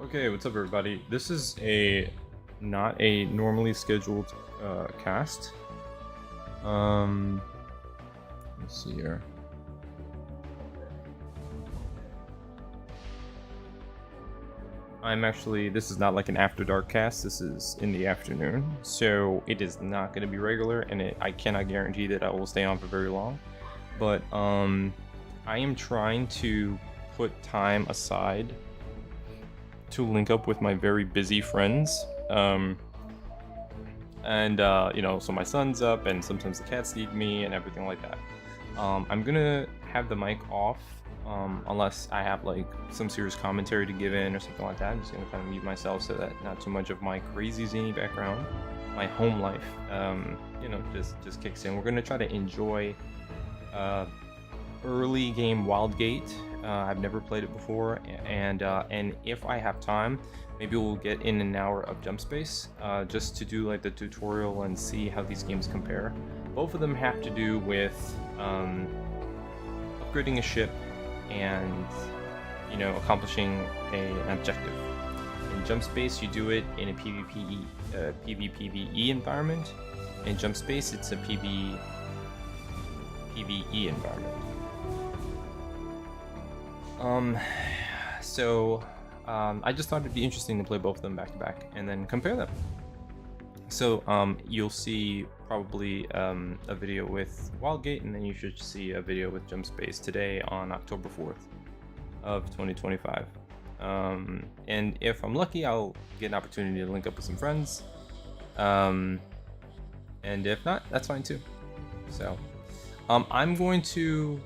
Okay, what's up everybody? This is not a normally scheduled cast. Let's see here. This is not like an after dark cast. This is in the afternoon, so it is not going to be regular, and I cannot guarantee that I will stay on for very long. But I am trying to put time aside to link up with my very busy friends. You know, so my son's up, and sometimes the cats need me, and everything like that. I'm gonna have the mic off. Unless I have like some serious commentary to give in or something like that. I'm just gonna kind of mute myself so that not too much of my crazy zany background, my home life, you know, just kicks in. We're gonna try to enjoy early game Wildgate. I've never played it before, and if I have time, maybe we'll get in an hour of jump space just to do like the tutorial and see how these games compare. Both of them have to do with upgrading a ship and, you know, accomplishing an objective. In jump space, you do it in a PvPvE environment. In jump space, it's a PvE environment. I just thought it'd be interesting to play both of them back to back and then compare them. So you'll see probably a video with Wildgate, and then you should see a video with Jump Space today on October 4th of 2025. And if I'm lucky, I'll get an opportunity to link up with some friends. And if not, that's fine too. So I'm going to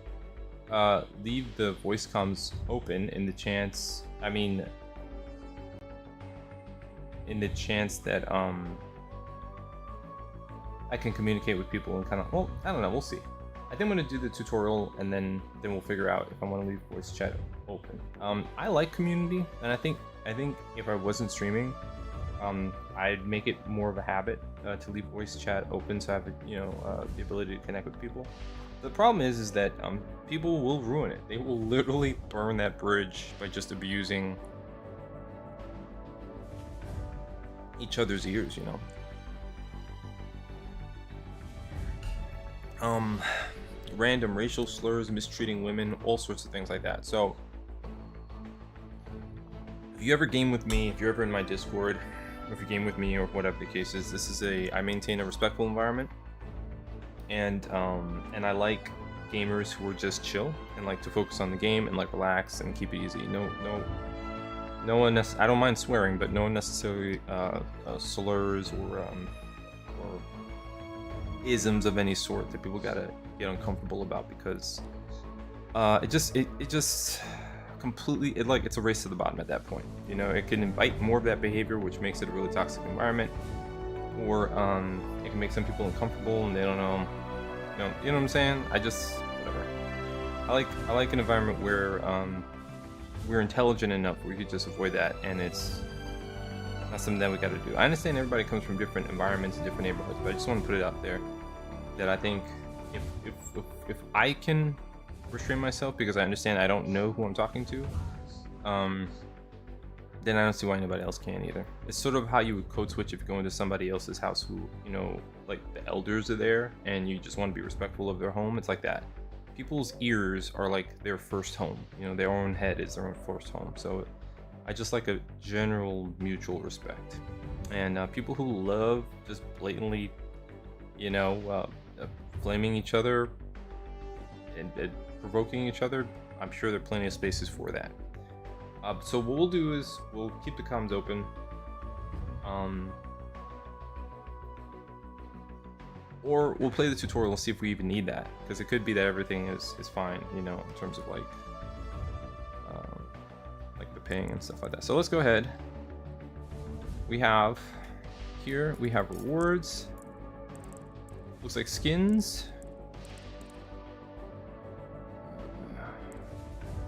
leave the voice comms open in the chance, that I can communicate with people and kind of, well, I don't know, we'll see. I think I'm going to do the tutorial, and then we'll figure out if I want to leave voice chat open. I like community, and I think if I wasn't streaming, I'd make it more of a habit to leave voice chat open, so I have, you know, the ability to connect with people. The problem is that people will ruin it. They will literally burn that bridge by just abusing each other's ears, you know. Random racial slurs, mistreating women, all sorts of things like that. So if you ever game with me, if you're ever in my Discord, or if you game with me or whatever the case is, I maintain a respectful environment, and I like gamers who are just chill and like to focus on the game and like relax and keep it easy. No one I don't mind swearing, but no unnecessary slurs or isms of any sort that people gotta get uncomfortable about, because it just completely, it's a race to the bottom at that point. You know, it can invite more of that behavior, which makes it a really toxic environment, or it can make some people uncomfortable and they don't know, you know what I'm saying? Whatever. I like an environment where we're intelligent enough where we could just avoid that, and it's not something that we got to do. I understand everybody comes from different environments and different neighborhoods, but I just want to put it out there that I think if I can restrain myself, because I understand I don't know who I'm talking to, then I don't see why anybody else can either. It's sort of how you would code switch if you go into somebody else's house who, you know, like the elders are there and you just want to be respectful of their home. It's like that. People's ears are like their first home. You know, their own head is their own first home. So I just like a general mutual respect. And people who love just blatantly, you know, flaming each other and provoking each other, I'm sure there are plenty of spaces for that. So what we'll do is we'll keep the comms open. Or we'll play the tutorial and see if we even need that, because it could be that everything is fine, you know, in terms of like the ping and stuff like that. So let's go ahead. We have rewards. Looks like skins.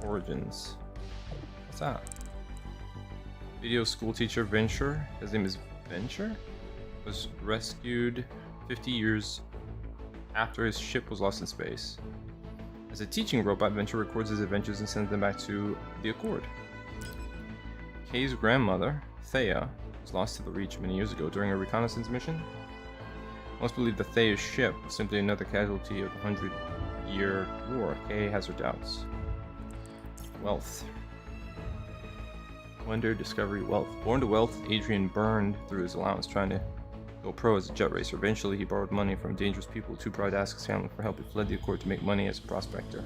Origins. What's that? Video school teacher Venture. His name is Venture. Was rescued 50 years after his ship was lost in space. As a teaching robot, Venture records his adventures and sends them back to the Accord. Kay's grandmother, Thea, was lost to the Reach many years ago during a reconnaissance mission. Most believe that Thea's ship was simply another casualty of the 100-Year War. Kay has her doubts. Wealth. Wonder, discovery, wealth. Born to wealth, Adrian burned through his allowance trying to go pro as a jet racer. Eventually, he borrowed money from dangerous people. Too proud to ask his family for help. He fled the Accord to make money as a prospector.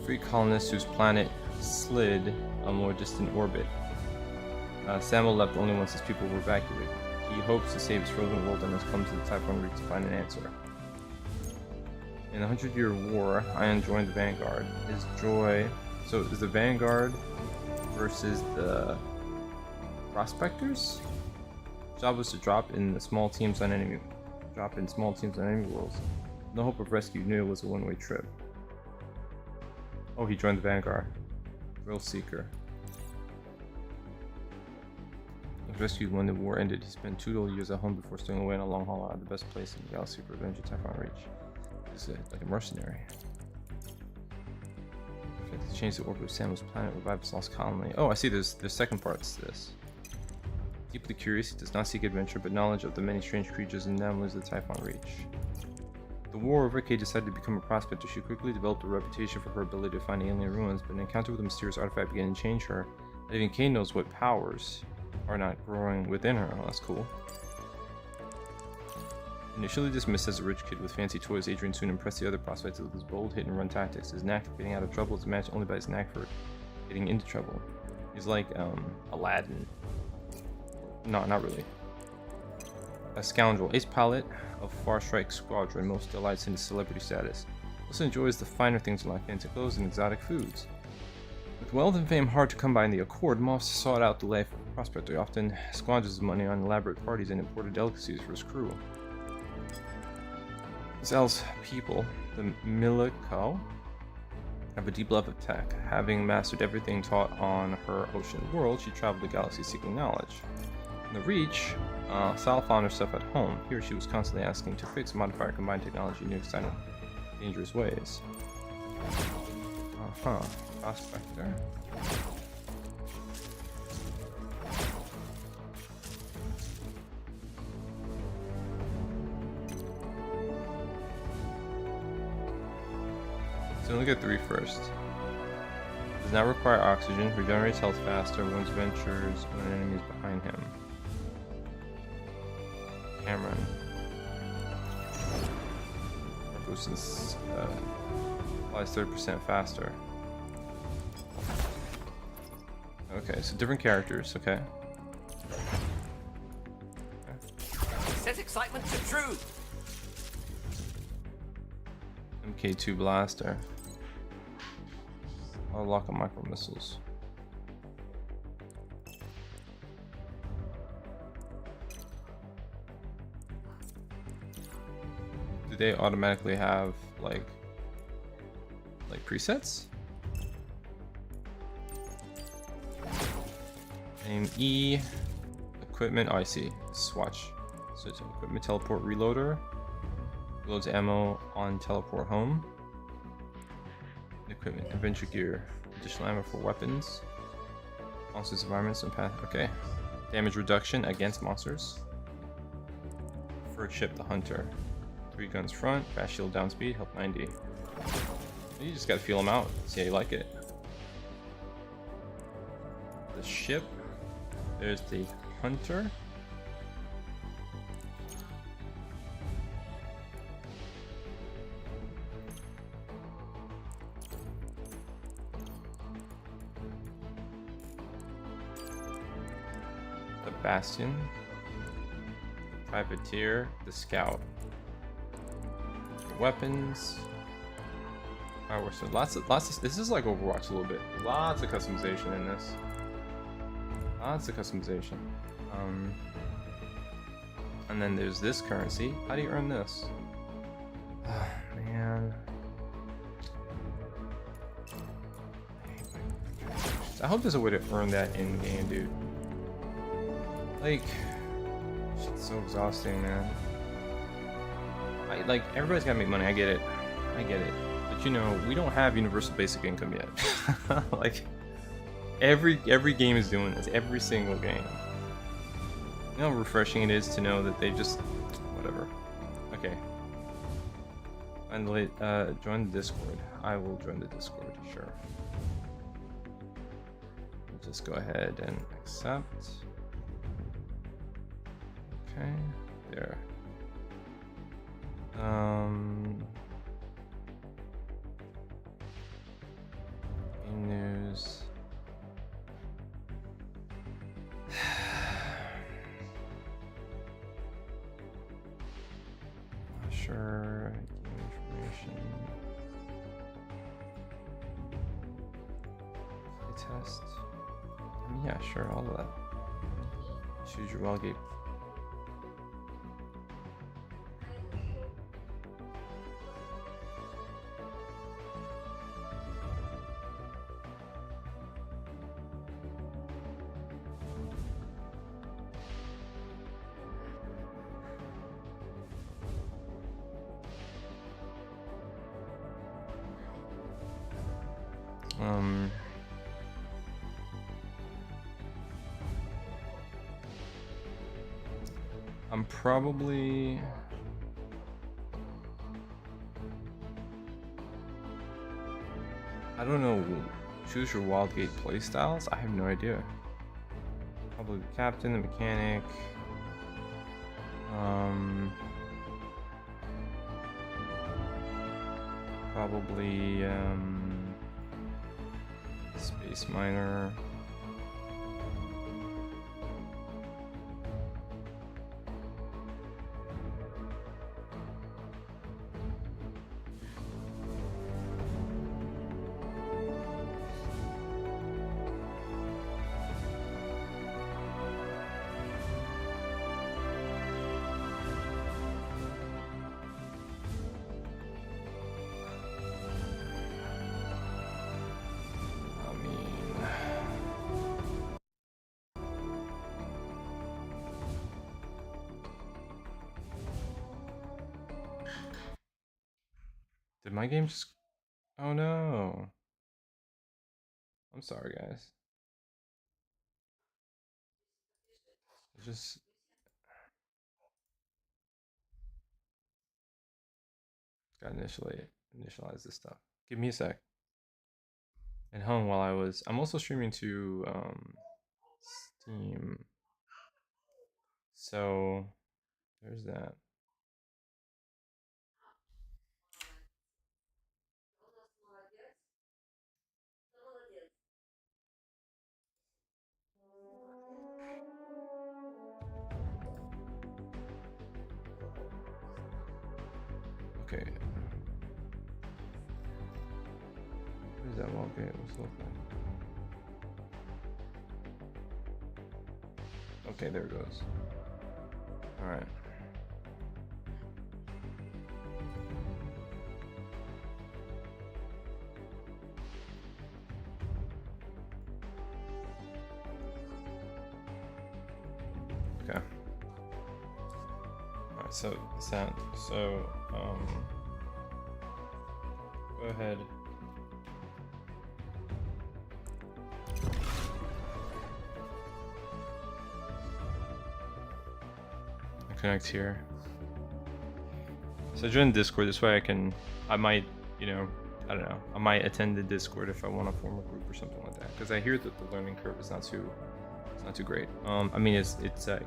Free colonists whose planet slid a more distant orbit. Samuel left only once his people were evacuated. He hopes to save his frozen world and has come to the Typhon Reach to find an answer. In the 100-Year War, Ion joined the Vanguard. His joy... So, is the Vanguard versus the Prospectors? Job was to drop in small teams on enemy worlds. No hope of rescue. Knew it was a one-way trip. Oh, he joined the Vanguard. Thrill Seeker. Was rescued when the war ended. He spent 2 whole years at home before stowing away on a long haul out of the best place in the galaxy for revenge at Typhon Reach. He's like a mercenary. To change the orbit of Samuel's planet, revive his lost colony. Oh, I see. There's second parts to this. Deeply curious, he does not seek adventure, but knowledge of the many strange creatures and anomalies of the Typhon Reach. The war over, Kay decided to become a prospector. She quickly developed a reputation for her ability to find alien ruins, but an encounter with a mysterious artifact began to change her. And even Kay knows what powers are not growing within her. Oh, that's cool. Initially dismissed as a rich kid with fancy toys, Adrian soon impressed the other prospectors with his bold hit-and-run tactics. His knack for getting out of trouble is matched only by his knack for getting into trouble. He's like Aladdin. No, not really. A scoundrel, ace pilot of Far Strike Squadron, most delights in his celebrity status. Also enjoys the finer things like fancy clothes and exotic foods. With wealth and fame hard to come by in the Accord, Moss sought out the life of a prospector. He often squanders his money on elaborate parties and imported delicacies for his crew. Zell's people, the Milico, have a deep love of tech. Having mastered everything taught on her ocean world, she traveled the galaxy seeking knowledge. In the Reach, Sal found herself at home. Here she was constantly asking to fix, modify, or combine technology in new, exciting, dangerous ways. Prospector. So look at 3 first. Does not require oxygen, regenerates health faster, wins ventures when an enemy is behind him. Cameron. Boosts flies 30% faster. Okay, so different characters, okay. Set excitement to truth. MK2 blaster. I'll lock on micro missiles. Do they automatically have like presets? Aim E. Equipment. Oh, I see. Swatch. So it's equipment teleport reloader. Loads ammo on teleport home. Equipment, adventure gear, additional ammo for weapons, monsters, environments, and path. Okay, damage reduction against monsters. Preferred ship, the Hunter. 3 guns front, fast shield down speed, health 90. You just gotta feel them out, see how you like it. The ship. There's the Hunter. Bastion, Privateer, the Scout. Weapons. Alright, so lots of this is like Overwatch a little bit. Lots of customization in this. Lots of customization. And then there's this currency. How do you earn this? Oh, man. I hope there's a way to earn that in game, dude. Like, shit's so exhausting, man. Like, everybody's gotta make money. I get it. But you know, we don't have universal basic income yet. Like, Every game is doing this. Every single game. You know how refreshing it is to know that they just whatever. Okay. Finally, join the Discord. I will join the Discord. Sure. Just go ahead and accept. Okay, there. Game news. Sure. Game information. Test. Yeah, sure, all of that. Choose your Wildgate. I'm probably I don't know. Choose your Wildgate playstyles? I have no idea. Probably the captain, the mechanic. Probably space miner. Did my game just... Oh no. I'm sorry, guys. It just... Got initialize this stuff. Give me a sec. It hung while I was... I'm also streaming to Steam. So there's that. Okay. What is that Wildgate? What's it look like? Okay, there it goes. Alright. Okay. Alright, so sound. So go ahead. Connect here. So join Discord. This way I might, you know, I don't know. I might attend the Discord if I want to form a group or something like that. Because I hear that the learning curve is not too great. I mean, it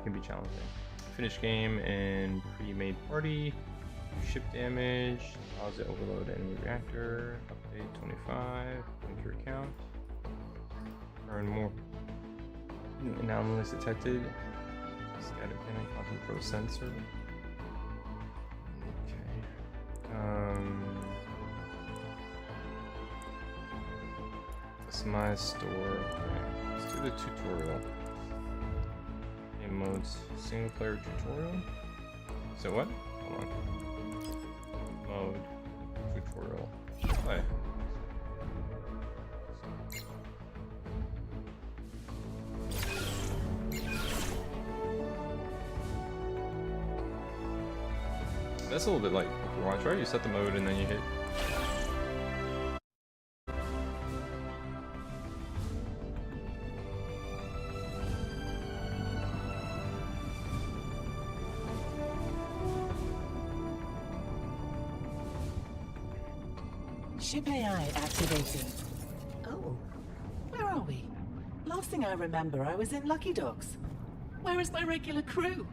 can be challenging. Finish game and pre-made party. Ship damage. Pause it. Overload enemy reactor. Update 25. Link your account. Earn more. New anomalies detected. Scatter panic off the pro sensor. Okay. Customize store. Okay. Let's do the tutorial. Game modes. Single player tutorial. So what? Hold on. Mode. Tutorial. Play. That's a little bit like Overwatch, right? You set the mode and then you hit. Ship AI activated. Oh, where are we? Last thing I remember, I was in Lucky Dogs. Where is my regular crew?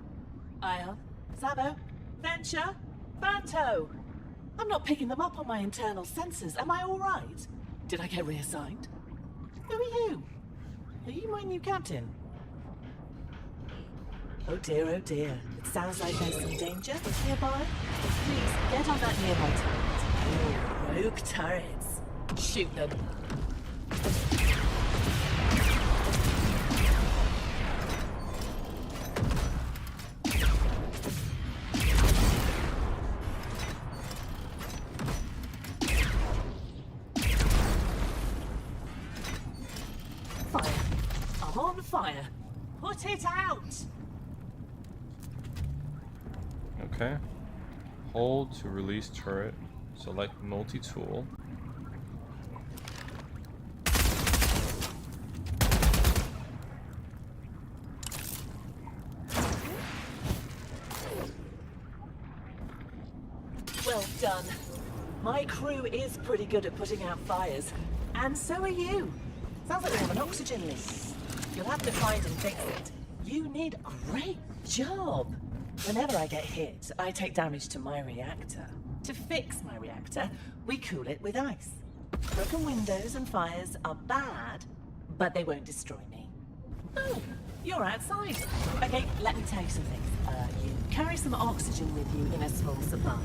Ion, Zabo, Venture, Banto. I'm not picking them up on my internal sensors. Am I all right? Did I get reassigned? Who are you? Are you my new captain? Oh dear, oh dear. It sounds like there's some danger nearby. Please, get on that nearby turret. Oh, rogue turrets. Shoot them. Fire. I'm on fire. Put it out! Okay. Hold to release turret. Select multi-tool. Well done. My crew is pretty good at putting out fires. And so are you. Sounds like we have an oxygen leak. You'll have to find and fix it. You need a great job. Whenever I get hit, I take damage to my reactor. To fix my reactor, we cool it with ice. Broken windows and fires are bad, but they won't destroy me. Oh, you're outside. Okay, let me tell you something. You carry some oxygen with you in a small supply.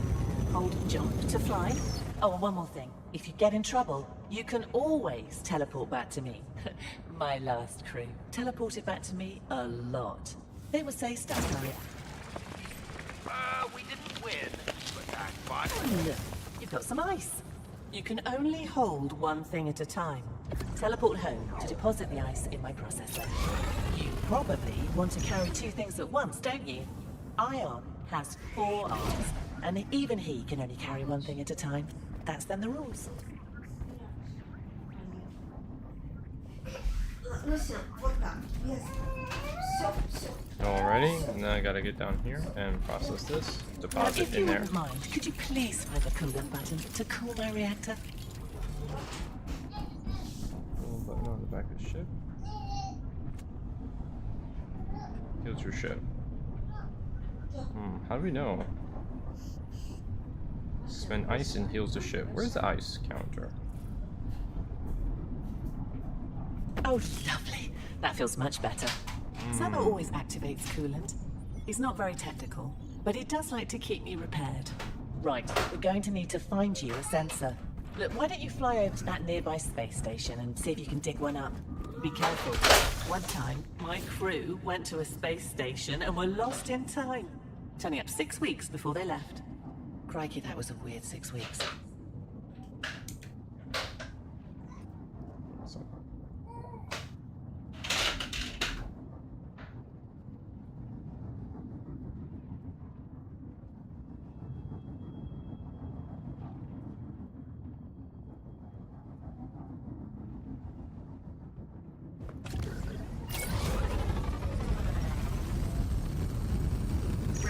Hold jump to fly. Oh, and one more thing. If you get in trouble, you can always teleport back to me. My last crew teleported back to me a lot. They would say stuff like, We didn't win, but that's fine. oh, look, you've got some ice. You can only hold one thing at a time. Teleport home to deposit the ice in my processor. You probably want to carry two things at once, don't you? Ion has 4 arms, and even he can only carry one thing at a time. That's then the rules. Alrighty, now I gotta get down here and process this. Now, Deposit if in you there. wouldn't mind, could you please find the coolant button to cool my reactor? Little button on the back of the ship. Here's your ship. How do we know? Spend ice and heals the ship. Where's the ice counter? Oh, lovely. That feels much better. Summer always activates coolant. He's not very technical, but he does like to keep me repaired. Right, we're going to need to find you a sensor. Look, why don't you fly over to that nearby space station and see if you can dig one up? Be careful. One time, my crew went to a space station and were lost in time. Turning up 6 weeks before they left. Crikey, that was a weird 6 weeks.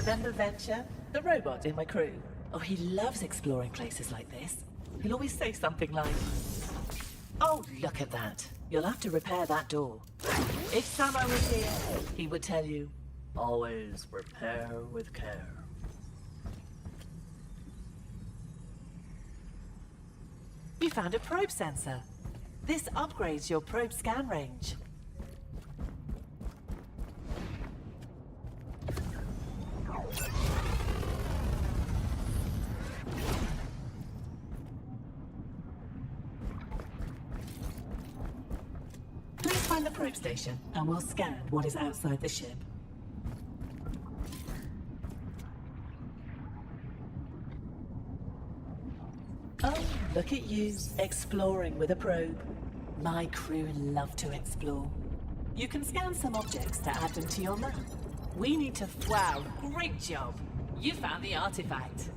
Remember Venture? The robot in my crew. Oh, he loves exploring places like this. He'll always say something like, oh, look at that. You'll have to repair that door. If Samo was here, he would tell you, always repair with care. You found a probe sensor. This upgrades your probe scan range. Please find the probe station, and we'll scan what is outside the ship. Oh, look at you, exploring with a probe. My crew love to explore. You can scan some objects to add them to your map. We need to... Wow, great job. You found the artifact.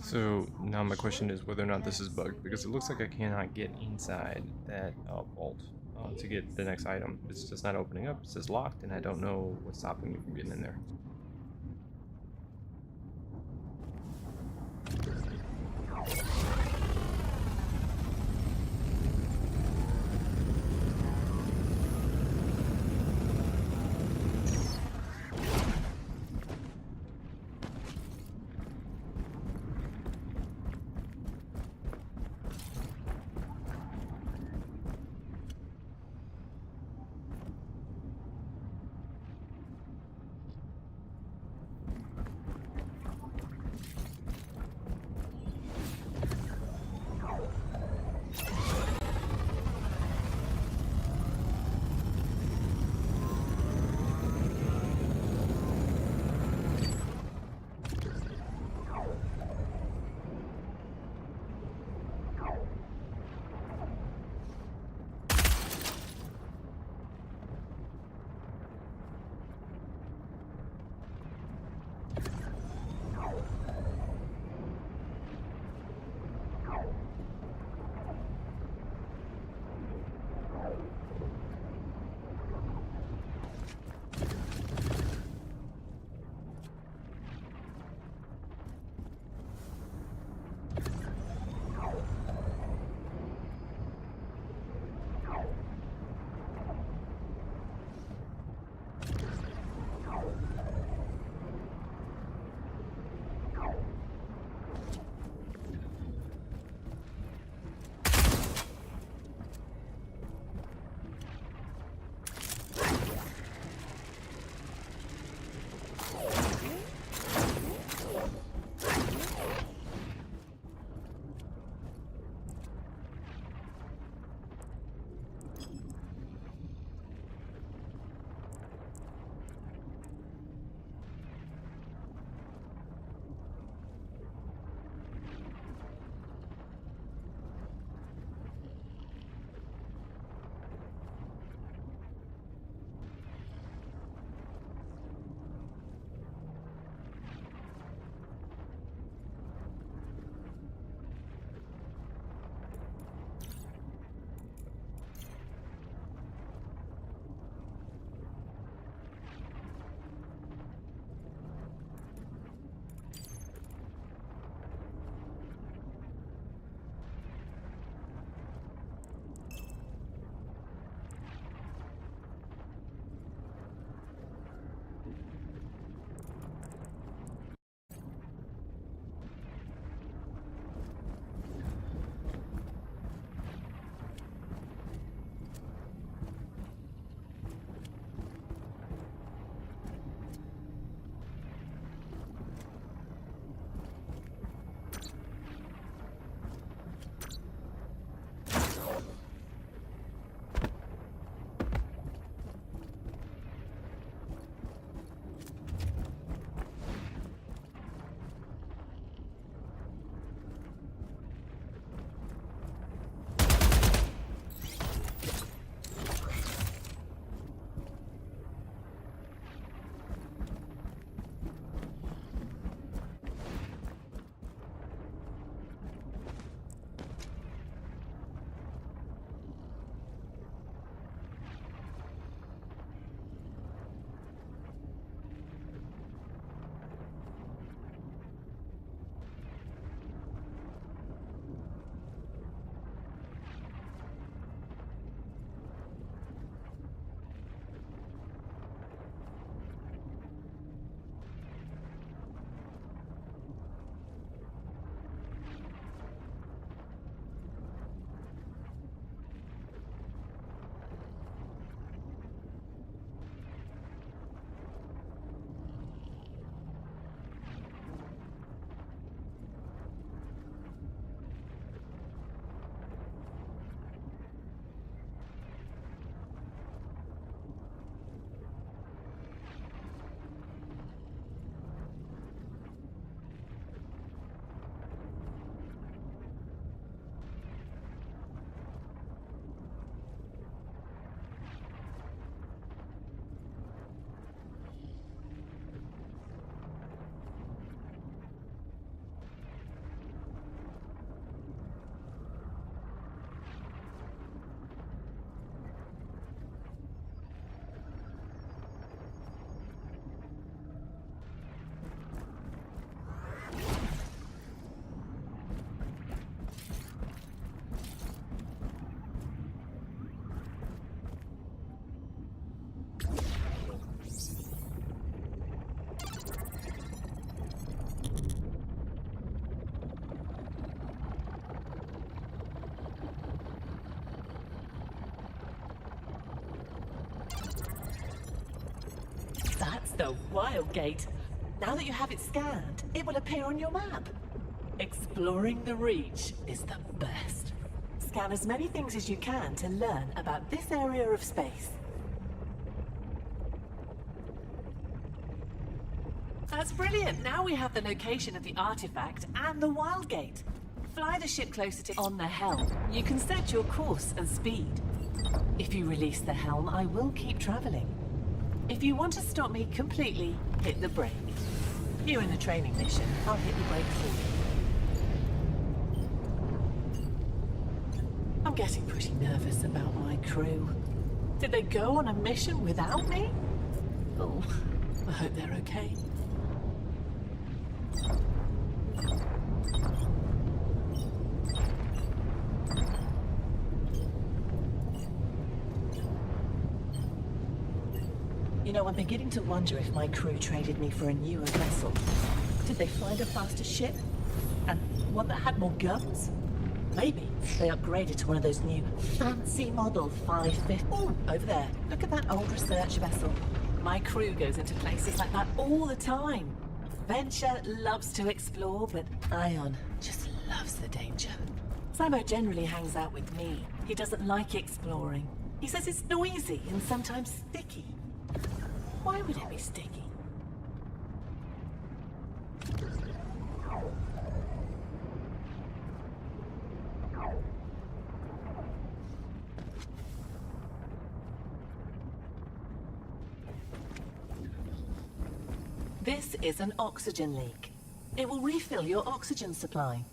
So now my question is whether or not this is bugged, because it looks like I cannot get inside that vault to get the next item. It's just not opening up. It says locked, and I don't know what's stopping me from getting in there. The Wildgate. Now that you have it scanned, it will appear on your map. Exploring the Reach is the best. Scan as many things as you can to learn about this area of space. That's brilliant. Now we have the location of the artifact and the Wildgate. Fly the ship closer to on the helm. You can set your course and speed. If you release the helm, I will keep traveling. If you want to stop me completely, hit the brake. You're in a training mission. I'll hit the brake for you. I'm getting pretty nervous about my crew. Did they go on a mission without me? Oh, I hope they're okay. You know, I'm beginning to wonder if my crew traded me for a newer vessel. Did they find a faster ship? And one that had more guns? Maybe they upgraded to one of those new fancy model 550. Oh, over there. Look at that old research vessel. My crew goes into places like that all the time. Venture loves to explore, but Ion just loves the danger. Samo generally hangs out with me. He doesn't like exploring. He says it's noisy and sometimes sticky. Why would it be sticky? This is an oxygen leak. It will refill your oxygen supply.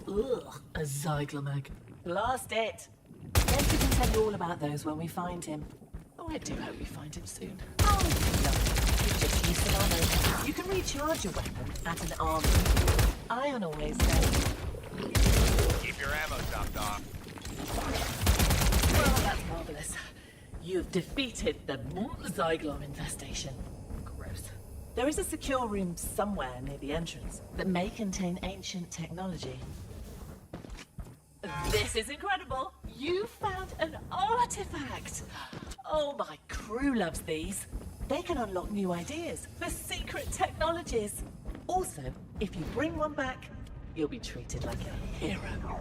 Ugh, a Zyglomag. Blast it! Yes, we can tell you all about those when we find him. Oh, I do hope we find him soon. Oh, lovely. You just use some ammo. You can recharge your weapon at an army. Ion always says. Keep your ammo topped off. Well, that's marvelous. You've defeated the Zyglom infestation. Gross. There is a secure room somewhere near the entrance that may contain ancient technology. This is incredible! You found an artifact! Oh, my crew loves these. They can unlock new ideas for secret technologies. Also, if you bring one back, you'll be treated like a hero.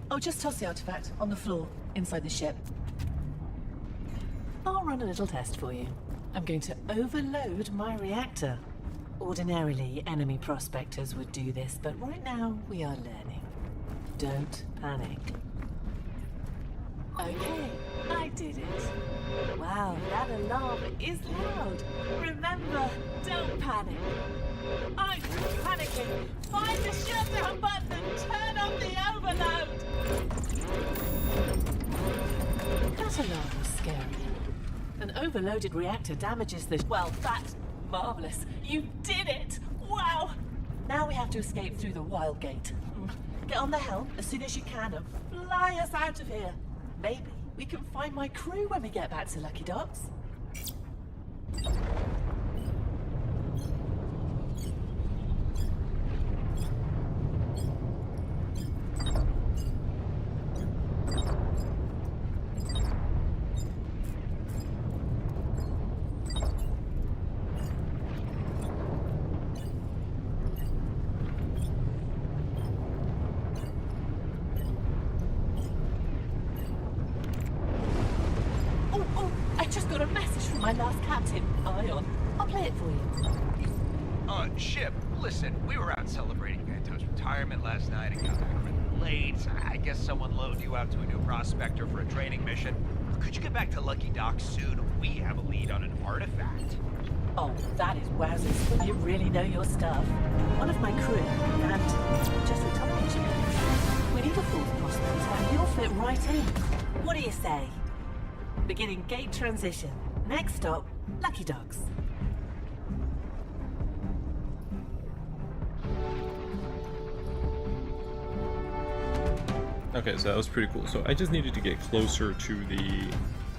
Oh, just toss the artifact on the floor inside the ship. I'll run a little test for you. I'm going to overload my reactor. Ordinarily, enemy prospectors would do this, but right now we are learning. Don't panic. Okay, I did it. Wow, that alarm is loud. Remember, don't panic. I'm panicking. Find the shutdown button and turn off the overload. That alarm was scary. An overloaded reactor damages the... Well, that's marvelous. You did it! Wow! Now we have to escape through the Wildgate. Get on the helm as soon as you can and fly us out of here. Maybe we can find my crew when we get back to Lucky Docks. My last captain, Ion. I'll play it for you. Ship, listen, we were out celebrating Vanto's retirement last night and got back really late. I guess someone loaned you out to a new prospector for a training mission. Could you get back to Lucky Docks soon? We have a lead on an artifact. Oh, that is wowzers. You really know your stuff. One of my crew, and just retired. We need a fourth prospector, and you'll fit right in. What do you say? Beginning gate transition. Next stop, Lucky Docks. Okay, so that was pretty cool. So I just needed to get closer to the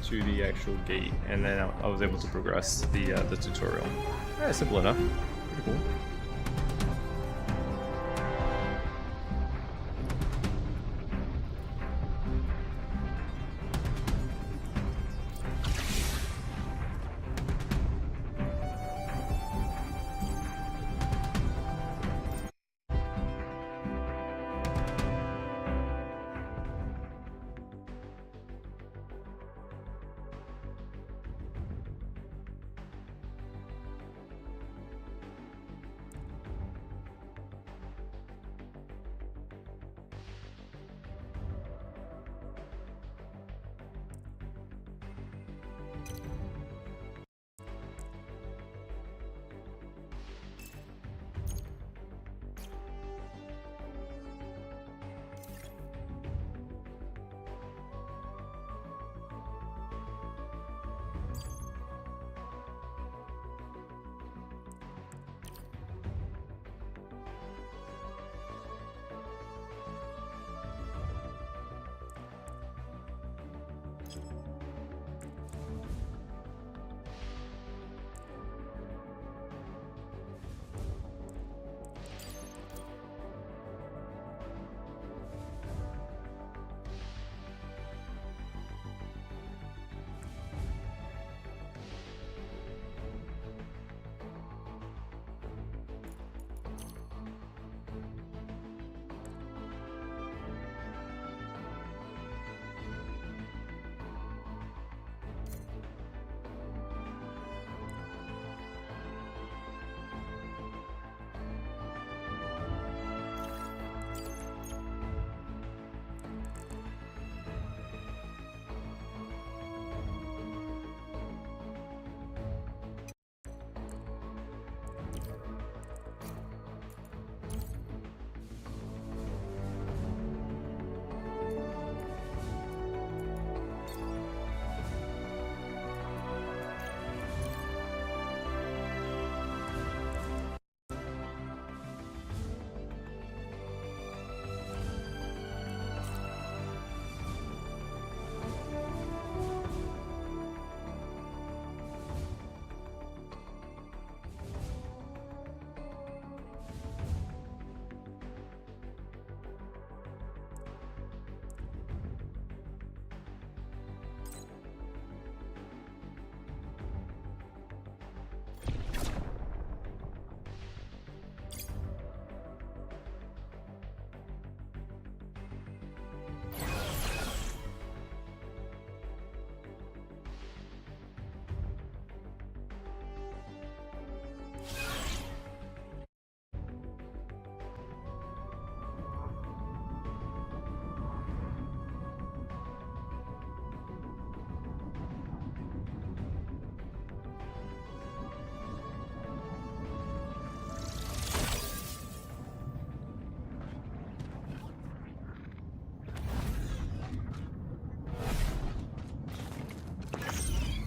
to the actual gate, and then I was able to progress the tutorial. Yeah, simple enough. Pretty cool.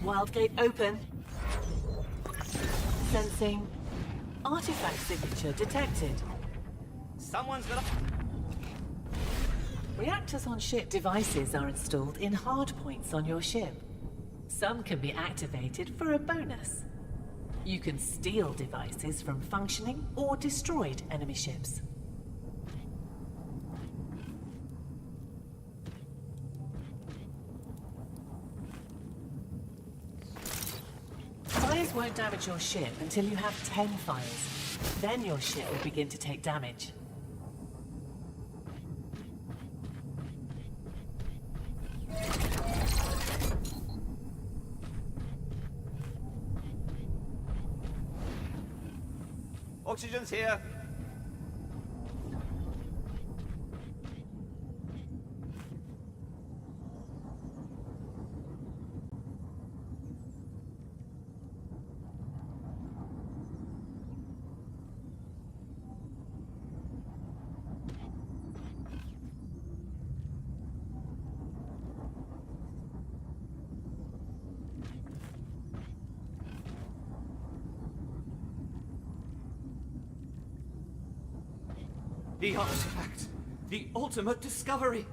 Wildgate open. Sensing. Artifact signature detected. Someone's gonna... Reactors on ship devices are installed in hardpoints on your ship. Some can be activated for a bonus. You can steal devices from functioning or destroyed enemy ships. Fires won't damage your ship until you have 10 fires. Then your ship will begin to take damage. Oxygen's here. The artifact! The ultimate discovery!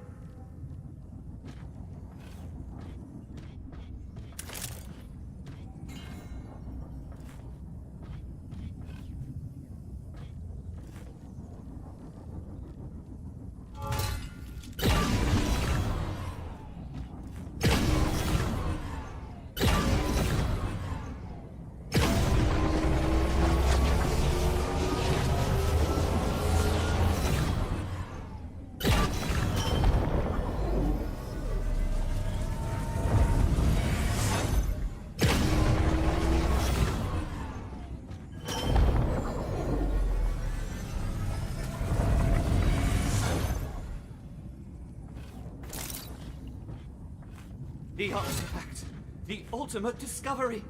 The artifact! The ultimate discovery!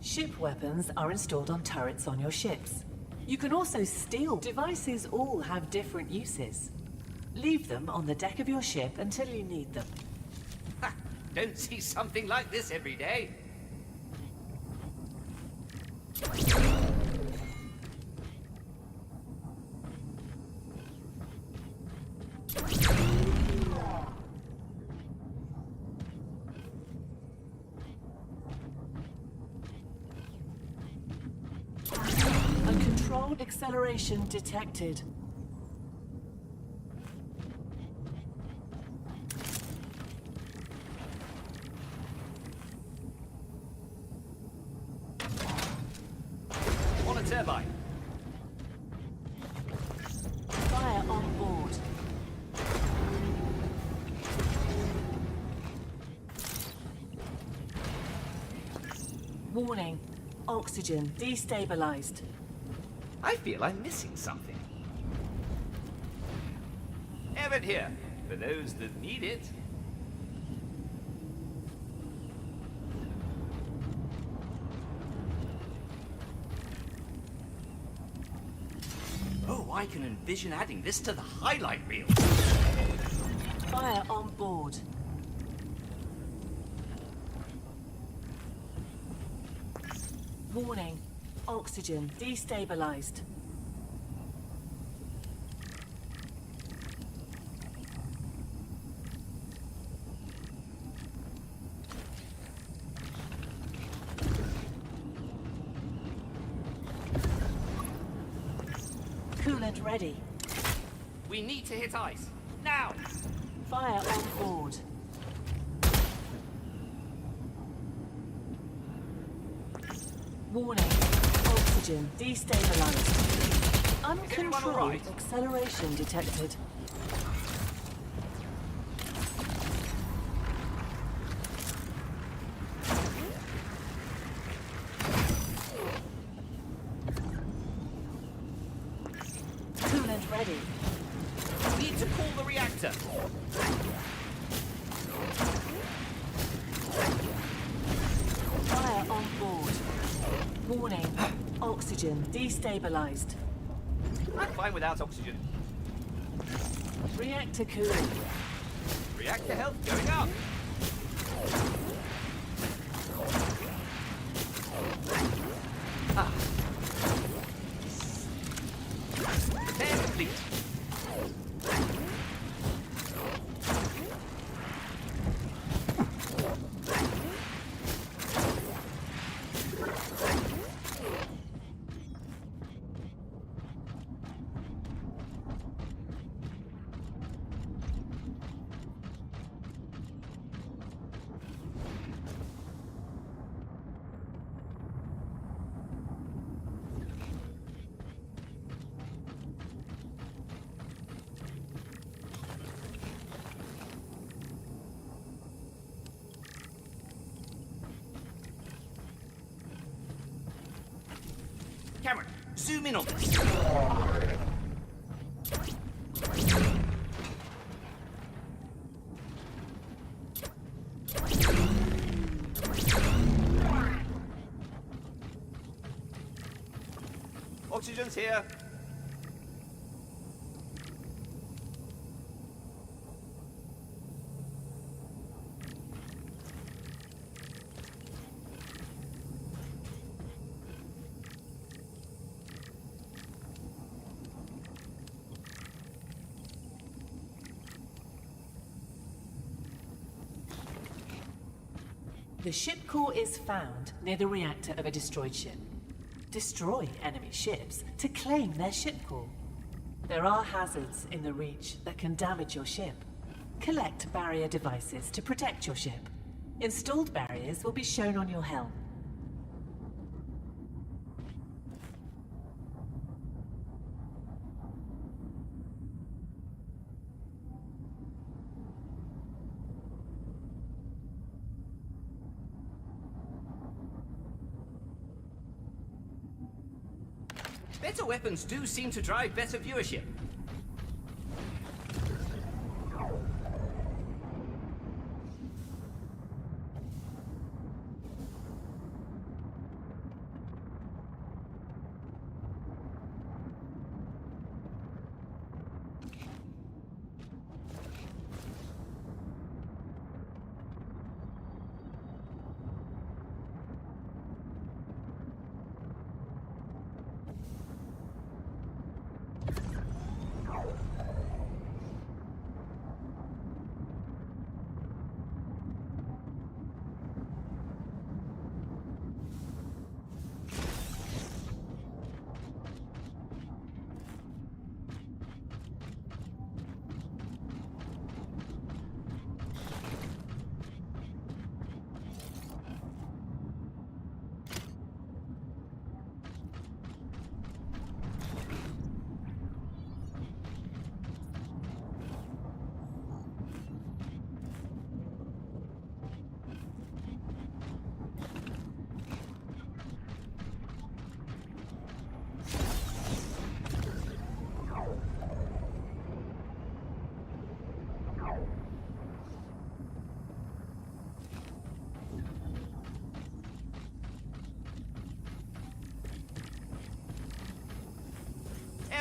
Ship weapons are installed on turrets on your ships. You can also steal devices. All have different uses. Leave them on the deck of your ship until you need them. Ha! Don't see something like this every day. Uncontrolled acceleration detected. On a turbine. Fire on board. Warning. Oxygen destabilized. I feel I'm missing something. Evan here, for those that need it. Oh, I can envision adding this to the highlight reel. Fire on board. Warning. Oxygen destabilized. Coolant ready. We need to hit ice. Now! Fire on board. Warning. Oxygen destabilized. everyone all Uncontrolled right? acceleration detected. Coolant ready. Need to call the reactor. Fire on board. Warning. Oxygen destabilized. I'm fine without oxygen. Reactor cooling. Reactor health going up. Ah. Repair complete. Cameron, zoom in on this. Oxygen's here. The ship core is found near the reactor of a destroyed ship. Destroy enemy ships to claim their ship core. There are hazards in the Reach that can damage your ship. Collect barrier devices to protect your ship. Installed barriers will be shown on your helm. Better weapons do seem to drive better viewership.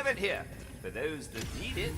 it here for those that need it.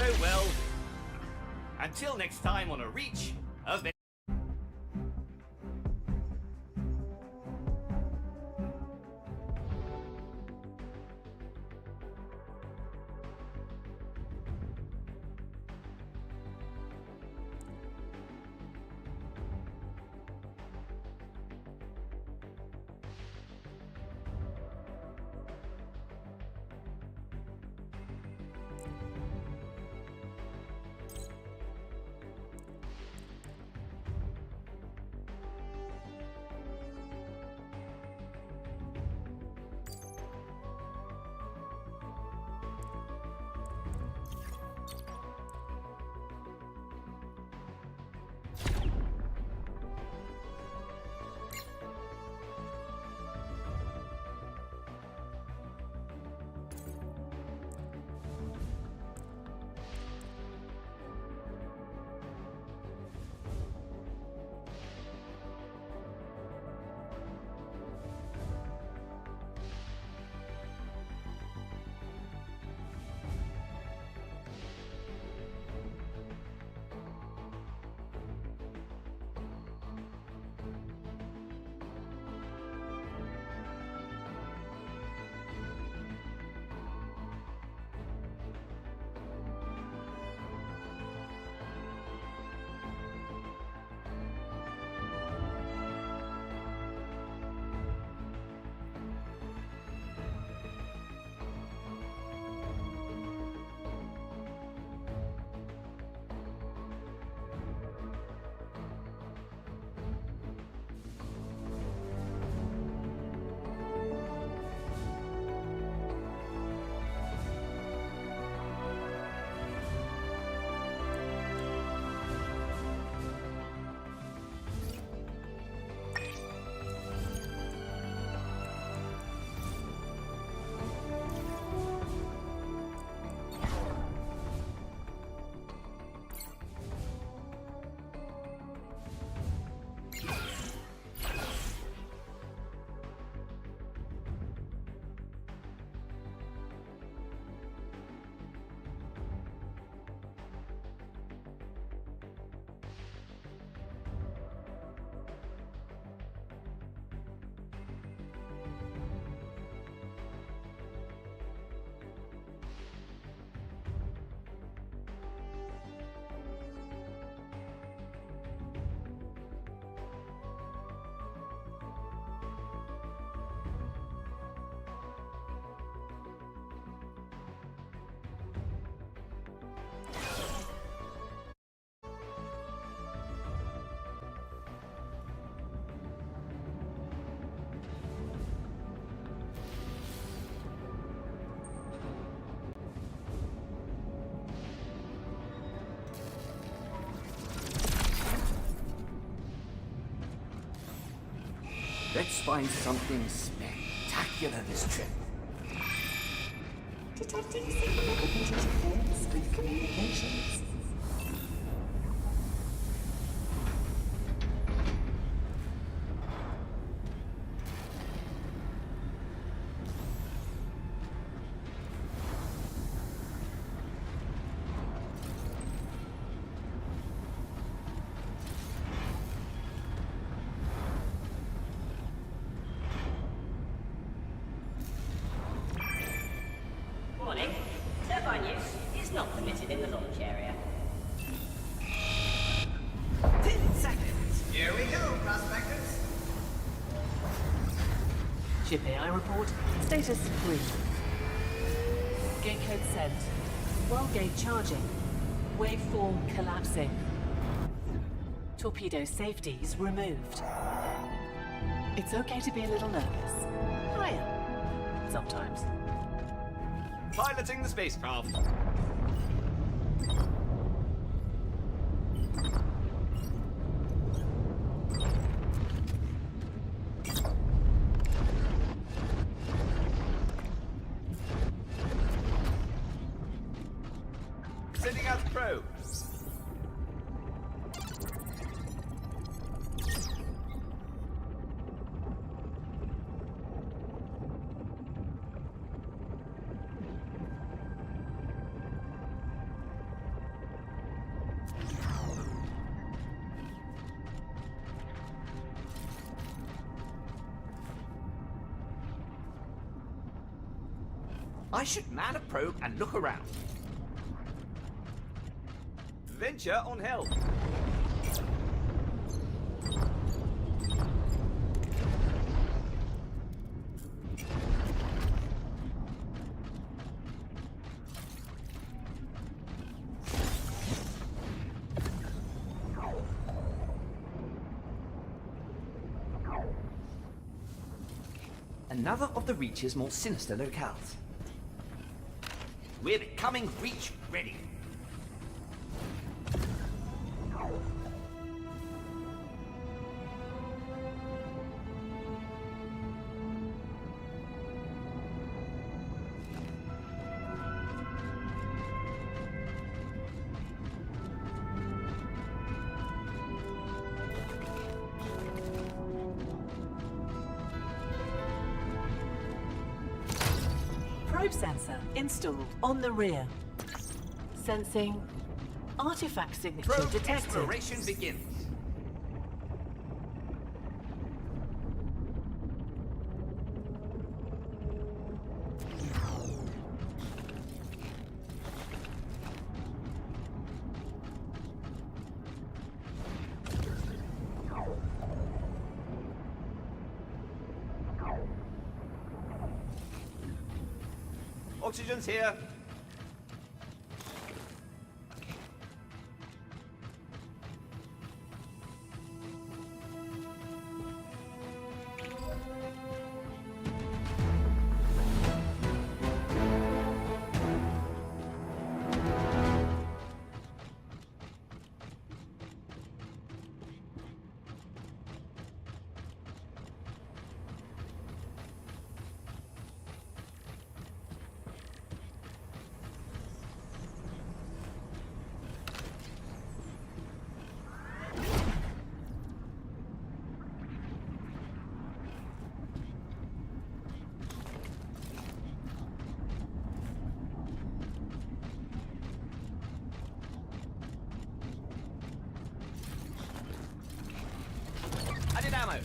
Oh well. Until next time on a reach of let's find something spectacular this trip. Detecting significant interference with communications. It's not permitted in the launch area. 10 seconds. Here we go, prospectors. Ship AI report. Status green. Gate code sent. Wildgate charging. Waveform collapsing. Torpedo safeties removed. It's okay to be a little nervous. I am. Sometimes. Piloting the spacecraft. Sending out the probe. I should man a probe and look around. Venture on help. Another of the Reach's more sinister locales. We're becoming Reach ready. Probe sensor installed on the rear. Sensing artifact signature Probe detected. exploration begins. Oxygen's here. Added ammo.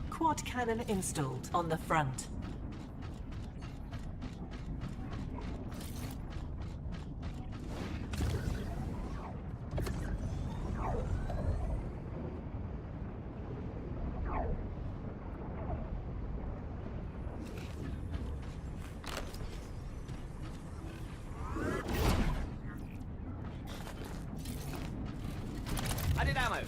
Quad cannon installed on the front. Added ammo.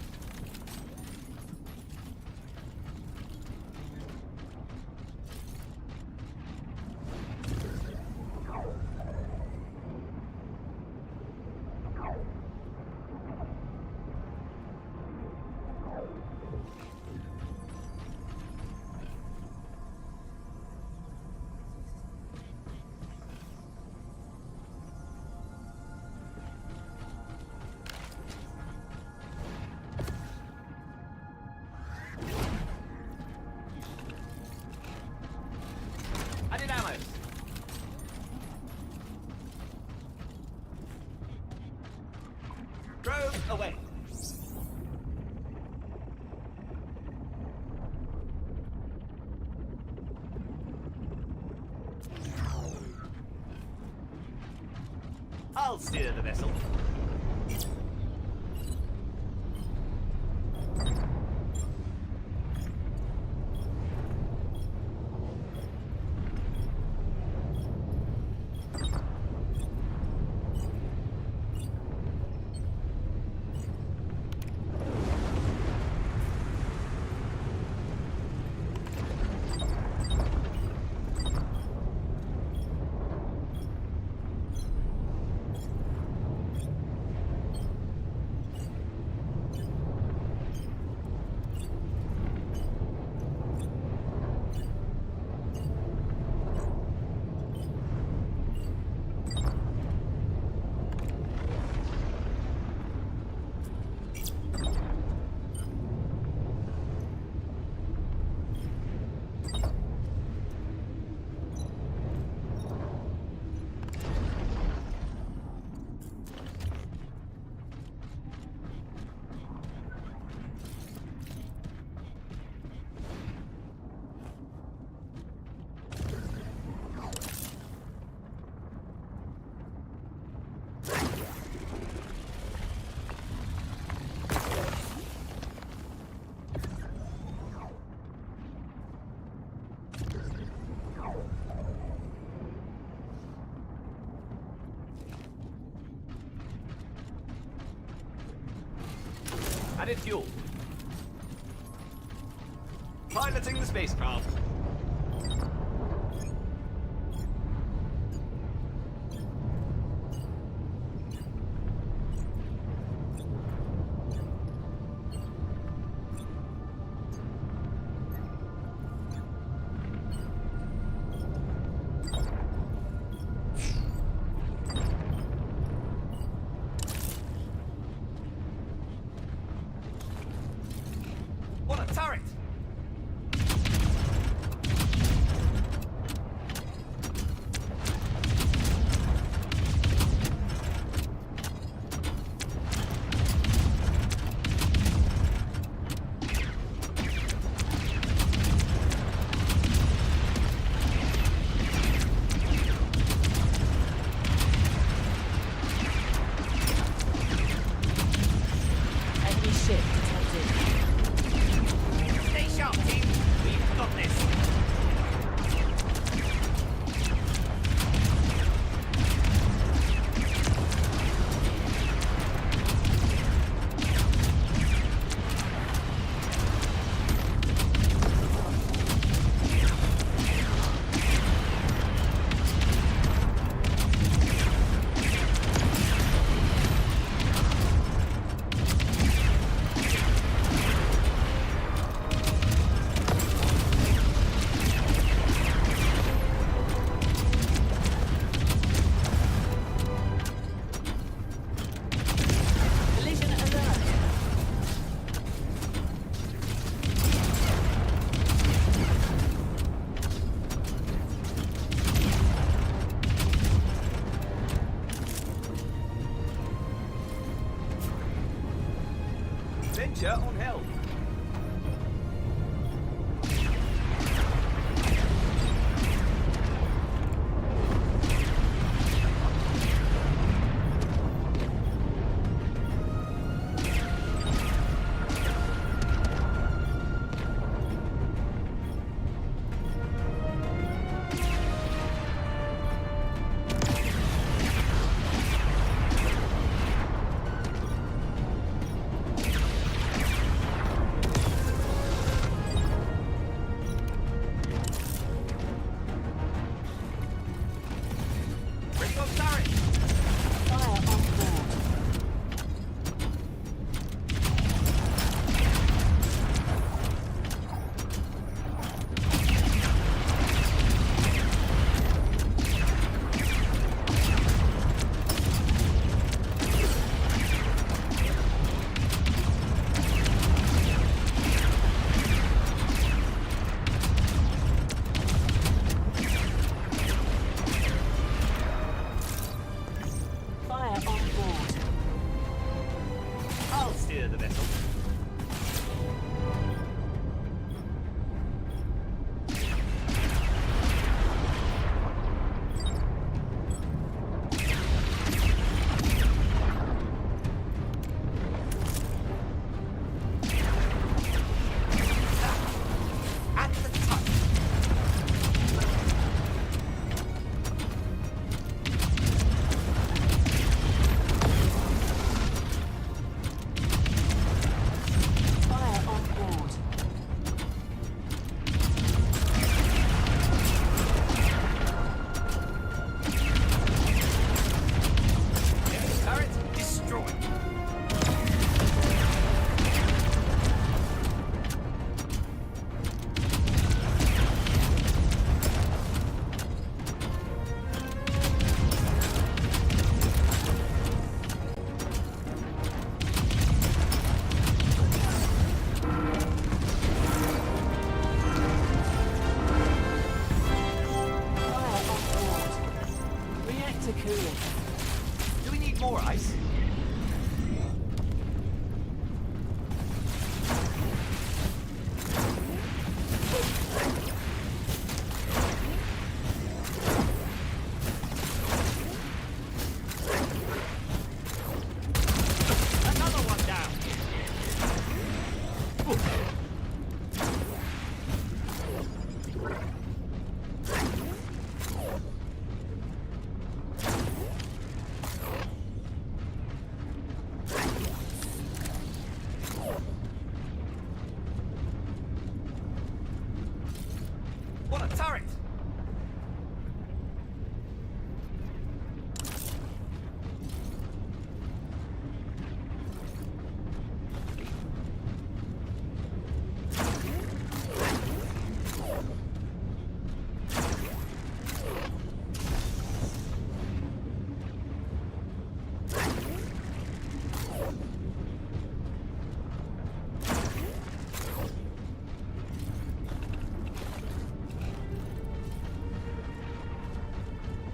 Cargo away. I'll steer the vessel. Added fuel. Piloting the spacecraft. What a turret! Enemy ship detected. Stay sharp, team. We've got this. Collision alert. Venture on helm. to cool it. Do we need more ice? Another one down. What a turret!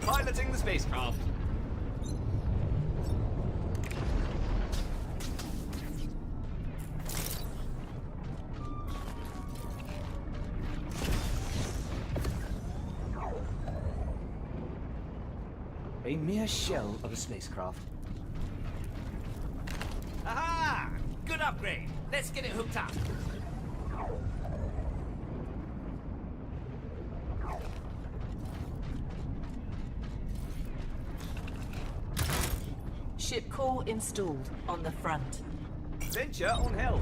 Piloting the spacecraft. A mere shell of a spacecraft. Aha! Good upgrade. Let's get it hooked up. Ship core installed on the front. Venture on health.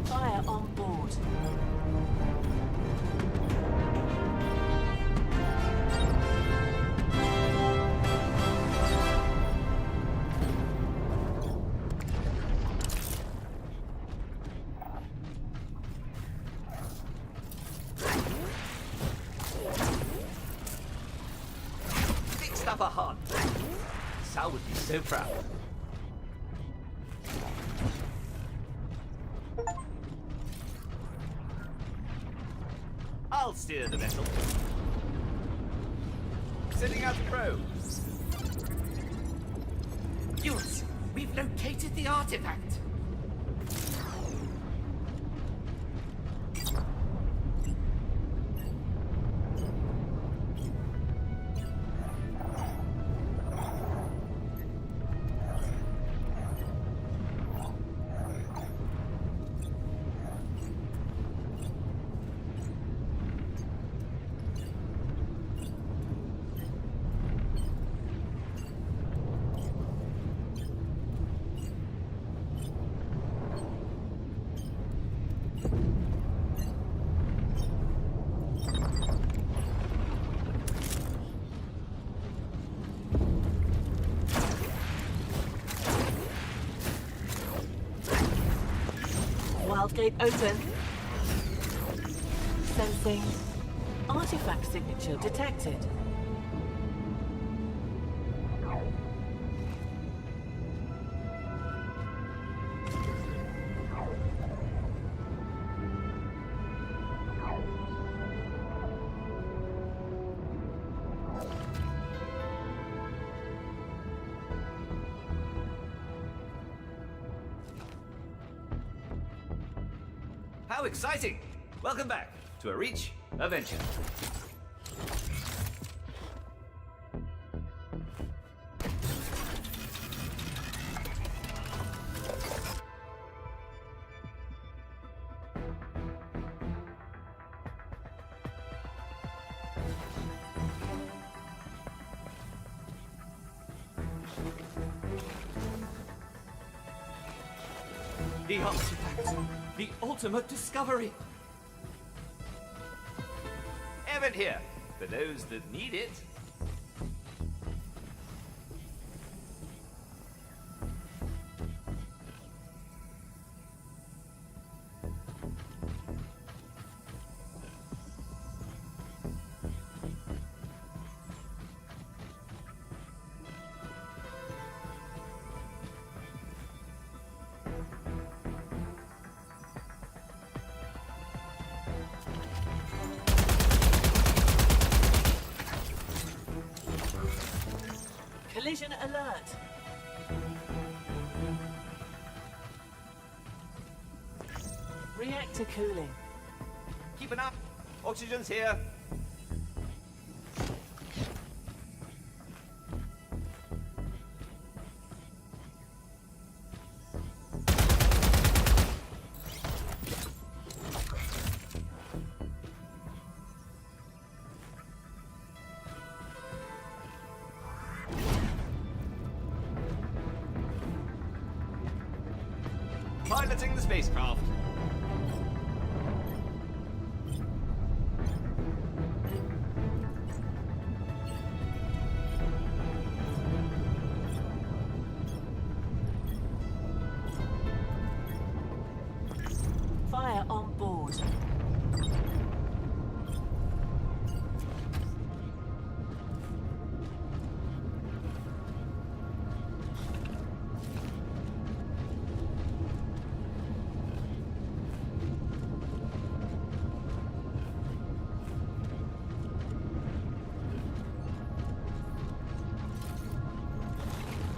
Fire on board. Fixed up a hunt. Sal would be so proud. I'll steer the vessel. Sending out the probes. Viewers, we've located the artifact. Wildgate open. Sensing. Artifact signature detected. How exciting! Welcome back to a Reach Adventure. The artifact, the ultimate discovery. Evan here, for those that need it. Collision alert. Reactor cooling. Keeping up. Oxygen's here. Piloting the spacecraft. Fire on board.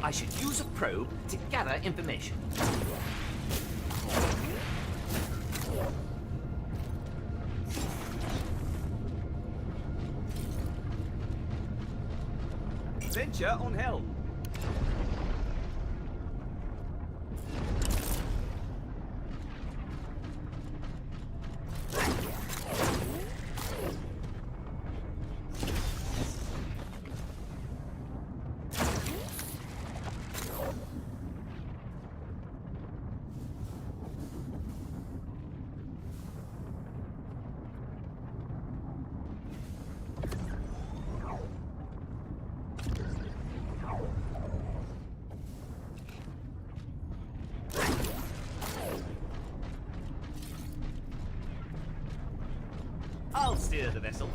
I should use a probe to gather information. Venture on helm. I'll steer the vessel.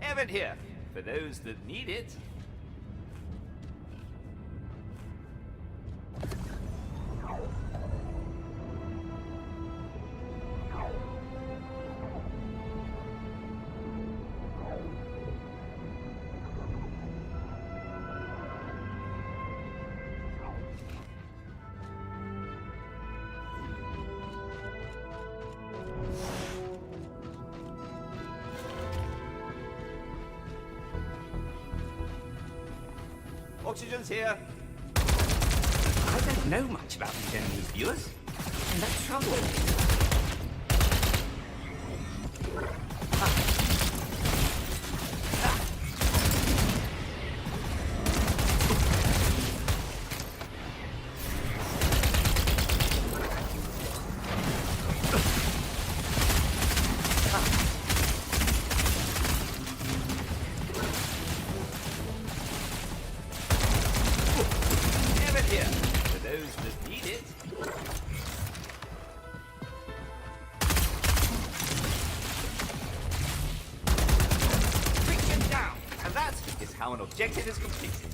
Event here, for those that need it. Oxygen's here. I don't know much about these enemy's viewers, and that's troubling. how an objective is completed.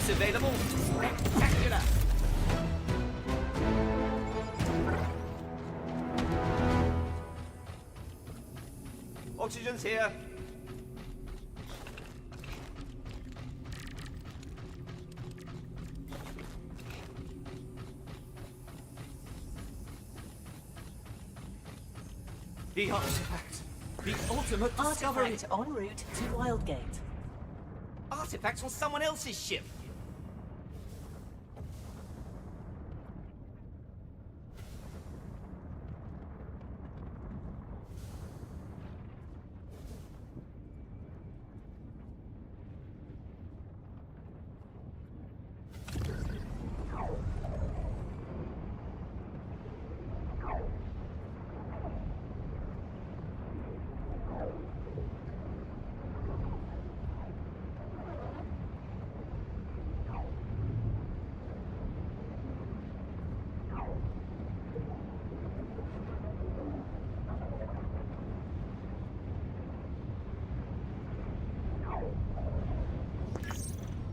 Available. Spectacular. Oxygen's here. The artifact. The ultimate discovery. Artifact en route to Wildgate. Artifacts on someone else's ship.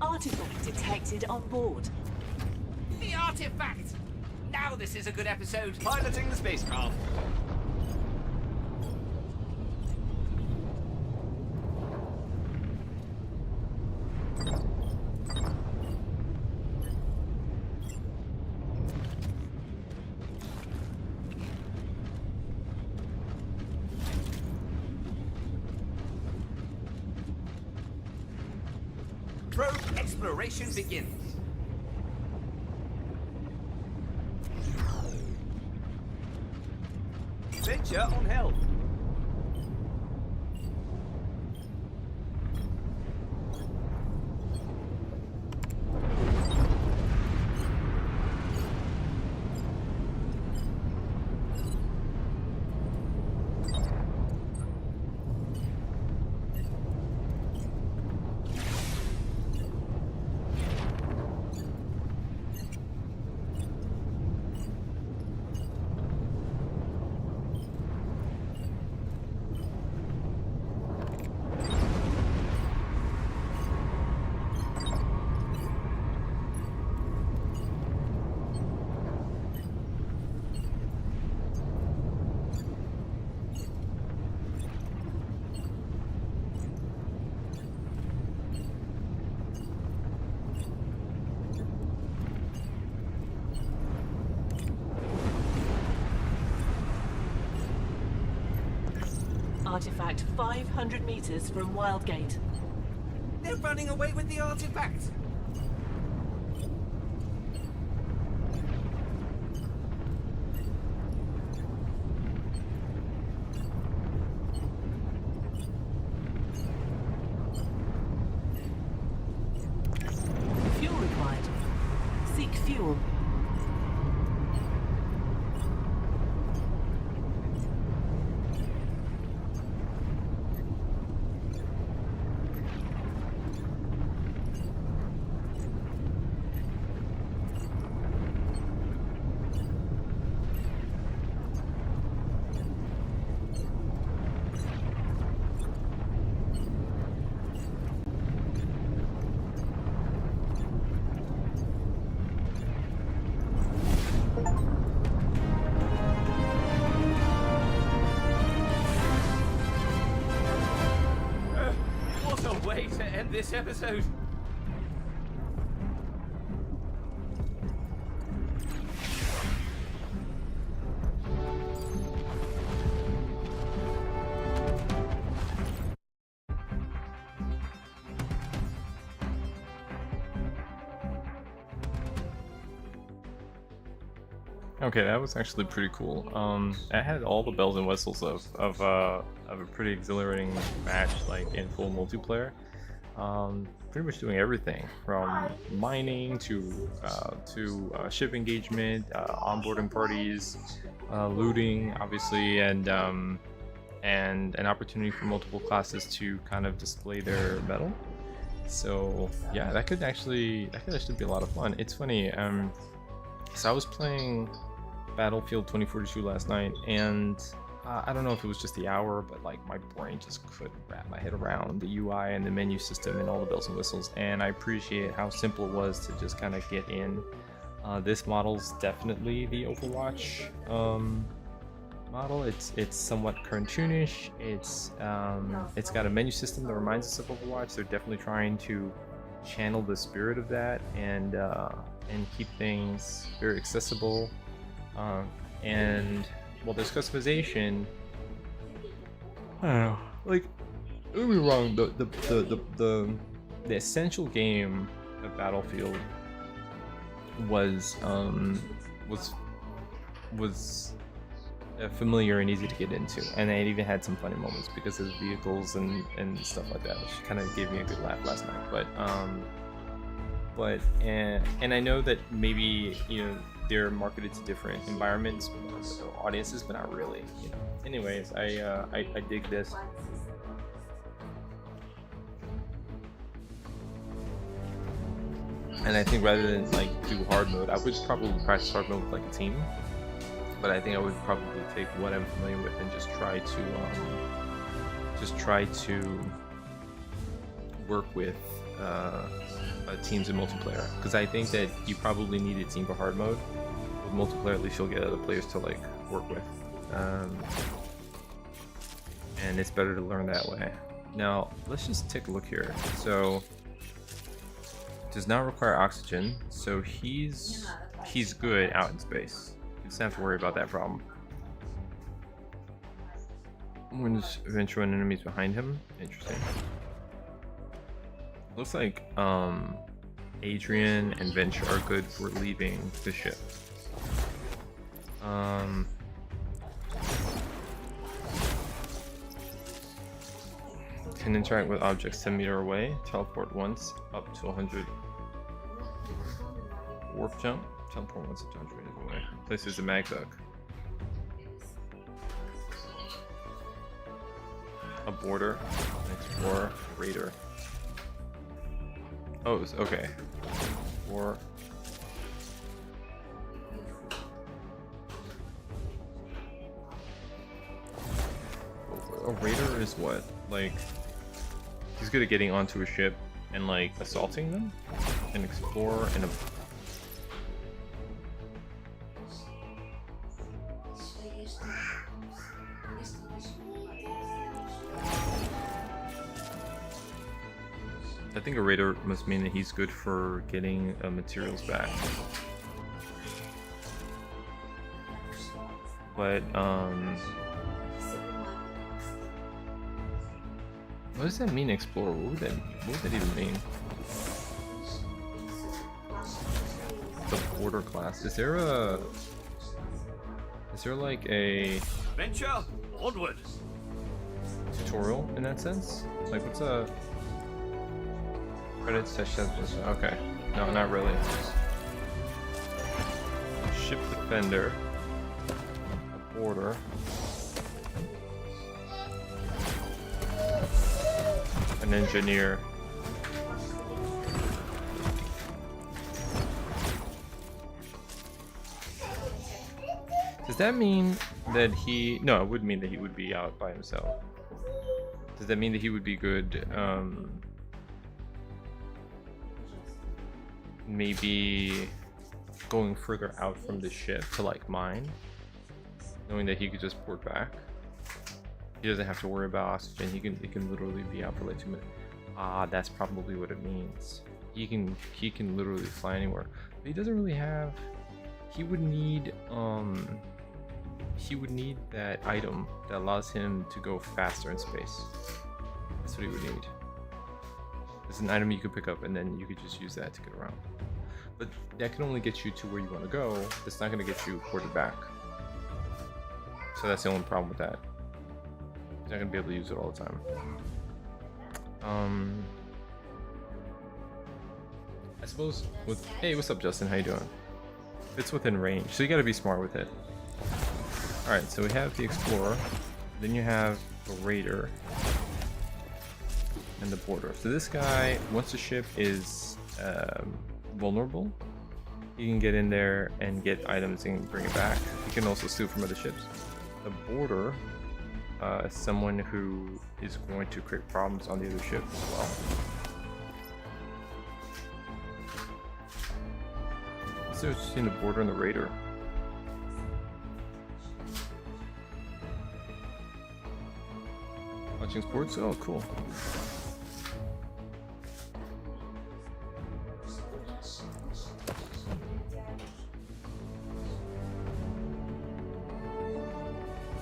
Artifact detected on board. The artifact! Now this is a good episode. Piloting the spacecraft. Probe exploration begins. Venture on health. Artifact 500 meters from Wildgate. They're running away with the artifact. Fuel required. Seek fuel. What a way to end this episode. Okay, that was actually pretty cool. I had all the bells and whistles of a pretty exhilarating match, like in full multiplayer. Pretty much doing everything from mining to ship engagement, onboarding parties, looting, obviously, and an opportunity for multiple classes to kind of display their metal. So yeah, that could actually be a lot of fun. It's funny. So I was playing Battlefield 2042 last night, and I don't know if it was just the hour, but like my brain just couldn't wrap my head around the UI and the menu system and all the bells and whistles. And I appreciate how simple it was to just kind of get in. This model's definitely the Overwatch model. It's somewhat cartoonish. It's got a menu system that reminds us of Overwatch. They're definitely trying to channel the spirit of that and keep things very accessible. And well, there's customization. I don't know. Like, don't get me wrong. The essential game of Battlefield was familiar and easy to get into, and it even had some funny moments because of the vehicles and stuff like that, which kind of gave me a good laugh last night. But I know that maybe, you know, they're marketed to different environments, audiences, but not really. You know. Anyways, I dig this. And I think rather than like do hard mode, I would probably practice hard mode with like a team. But I think I would probably take what I'm familiar with and just try to work with teams in multiplayer, because I think that you probably need a team for hard mode. With multiplayer, at least you'll get other players to like work with, and it's better to learn that way. Now let's just take a look here. So does not require oxygen, so he's good out in space. He doesn't have to worry about that problem. Wounds eventual enemies behind him. Interesting. Looks like Adrian and Venture are good for leaving the ship. Can interact with objects 10 meters away. Teleport once up to 100. Warp jump. Teleport once up to 100 meters away. Places a mag duck. A border. Explorer. Raider. Oh, okay. Or a raider is what? Like, he's good at getting onto a ship and like assaulting them, and explore and I think a raider must mean that he's good for getting materials back. But what does that mean, explorer? What would that even mean? The border class. Is there like a Venture onward. tutorial in that sense? Like, what's a credits session? Okay, no, not really. Ship defender, a border, an engineer. Does that mean that he... No, it would mean that he would be out by himself. Does that mean that he would be good, maybe going further out from the ship to like mine, knowing that he could just port back? He doesn't have to worry about oxygen. He can literally be out for like 2 minutes. Ah, that's probably what it means. He can literally fly anywhere. But he doesn't really have... He would need that item that allows him to go faster in space. That's what he would need. It's an item you could pick up and then you could just use that to get around. but that can only get you to where you want to go. It's not going to get you ported back. So that's the only problem with that. You're not going to be able to use it all the time. I suppose with, hey, what's up, Justin? How you doing? It's within range, so you got to be smart with it. All right, so we have the Explorer, then you have the Raider, and the Boarder. So this guy, once the ship is vulnerable, he can get in there and get items and bring it back. He can also steal from other ships. The Boarder is someone who is going to create problems on the other ship as well. So it's between the Boarder and the Raider. Watching sports? Oh, cool.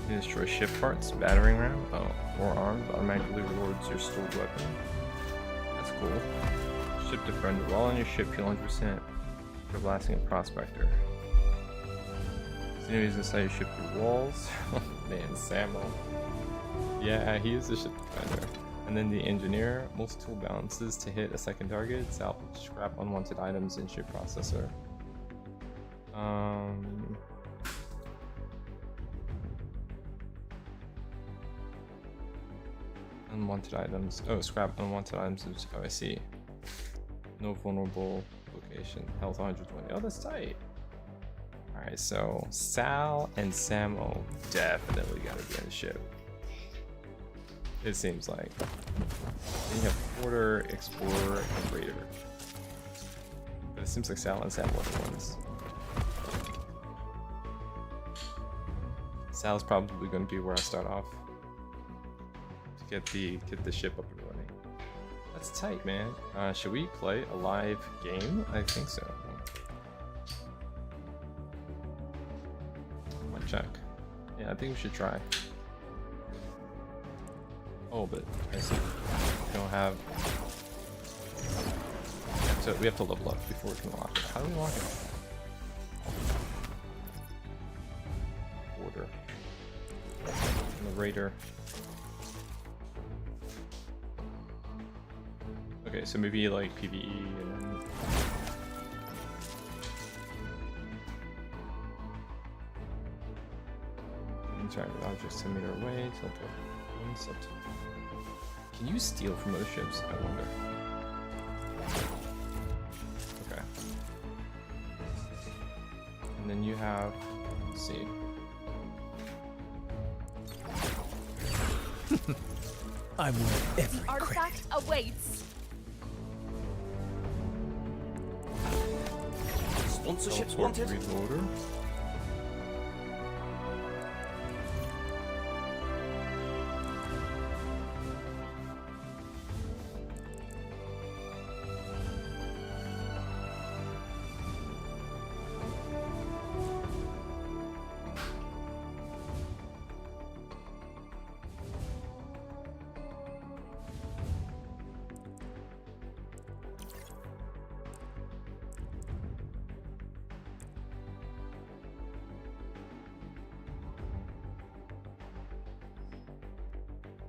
You destroy ship parts, battering ram. Oh, more arms automatically reloads your stored weapon. That's cool. Ship defender. While on your ship, heal 100% for blasting a prospector. Enemies inside your ship through walls. Oh man, Samo. Yeah, he is the ship defender. And then the engineer, multi-tool balances to hit a second target, salvage, scrap unwanted items in ship processor. Unwanted items. Oh, scrap unwanted items. Oh, I see. No vulnerable location. Health 120. Oh, that's tight. Alright, so Sal and Samo definitely gotta be on the ship. It seems like. Then you have Porter, Explorer, and Raider. But it seems like Sal and Sam are the ones. Sal's probably going to be where I start off to get the ship up and running. That's tight, man. Should we play a live game? I think so. One check. Yeah, I think we should try. Oh, but I see we don't have. We have to level up before we can lock it. How do we lock it? Order. And the Raider. Okay, so maybe like PvE and then. Interact with objects 10 meters away. Teleport. One sub. Can you steal from other ships? I wonder. Okay. And then you have, let's see. I'm worth every Artifact awaits. Sponsorships Teleport wanted? Reloader.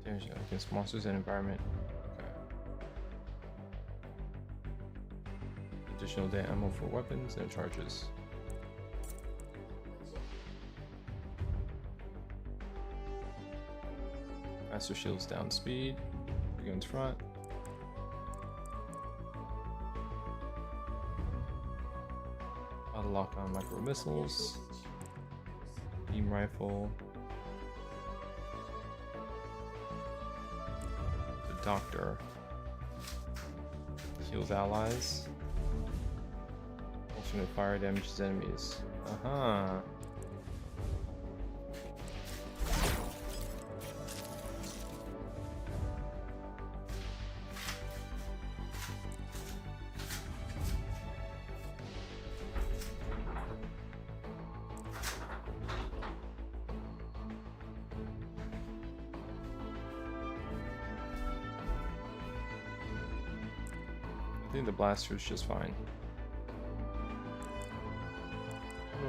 Damage against monsters and environment. Okay. Additional day ammo for weapons and charges. Faster shields down speed. Guns front. Auto lock on micro missiles. Beam rifle. Doctor heals allies. Alternate fire damages enemies. I think the blaster is just fine.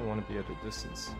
don't want to be at a distance.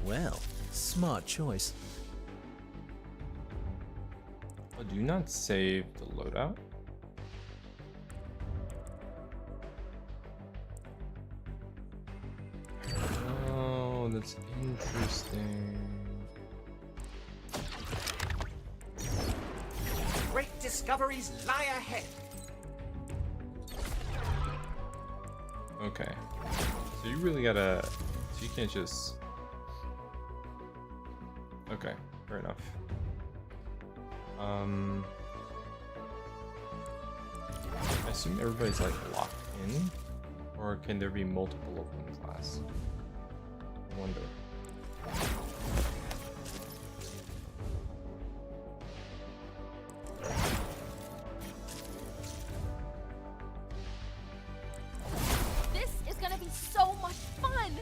Well, smart choice. Oh, do you not save the loadout? Oh, that's interesting. Great discoveries lie ahead. Okay. So you really gotta... So you can't just... Okay, fair enough. I assume everybody's like locked in? Or can there be multiple of one class? I wonder. This is gonna be so much fun!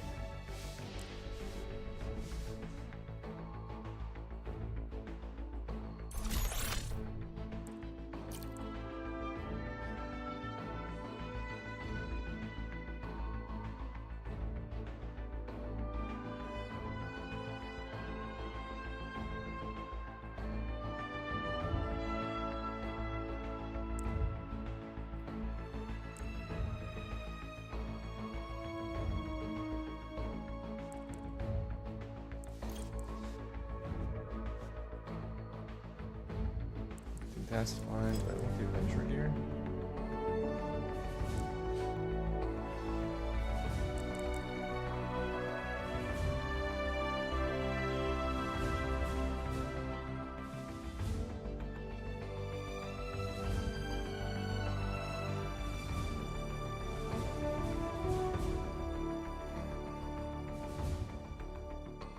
That's fine, but I want the adventure here.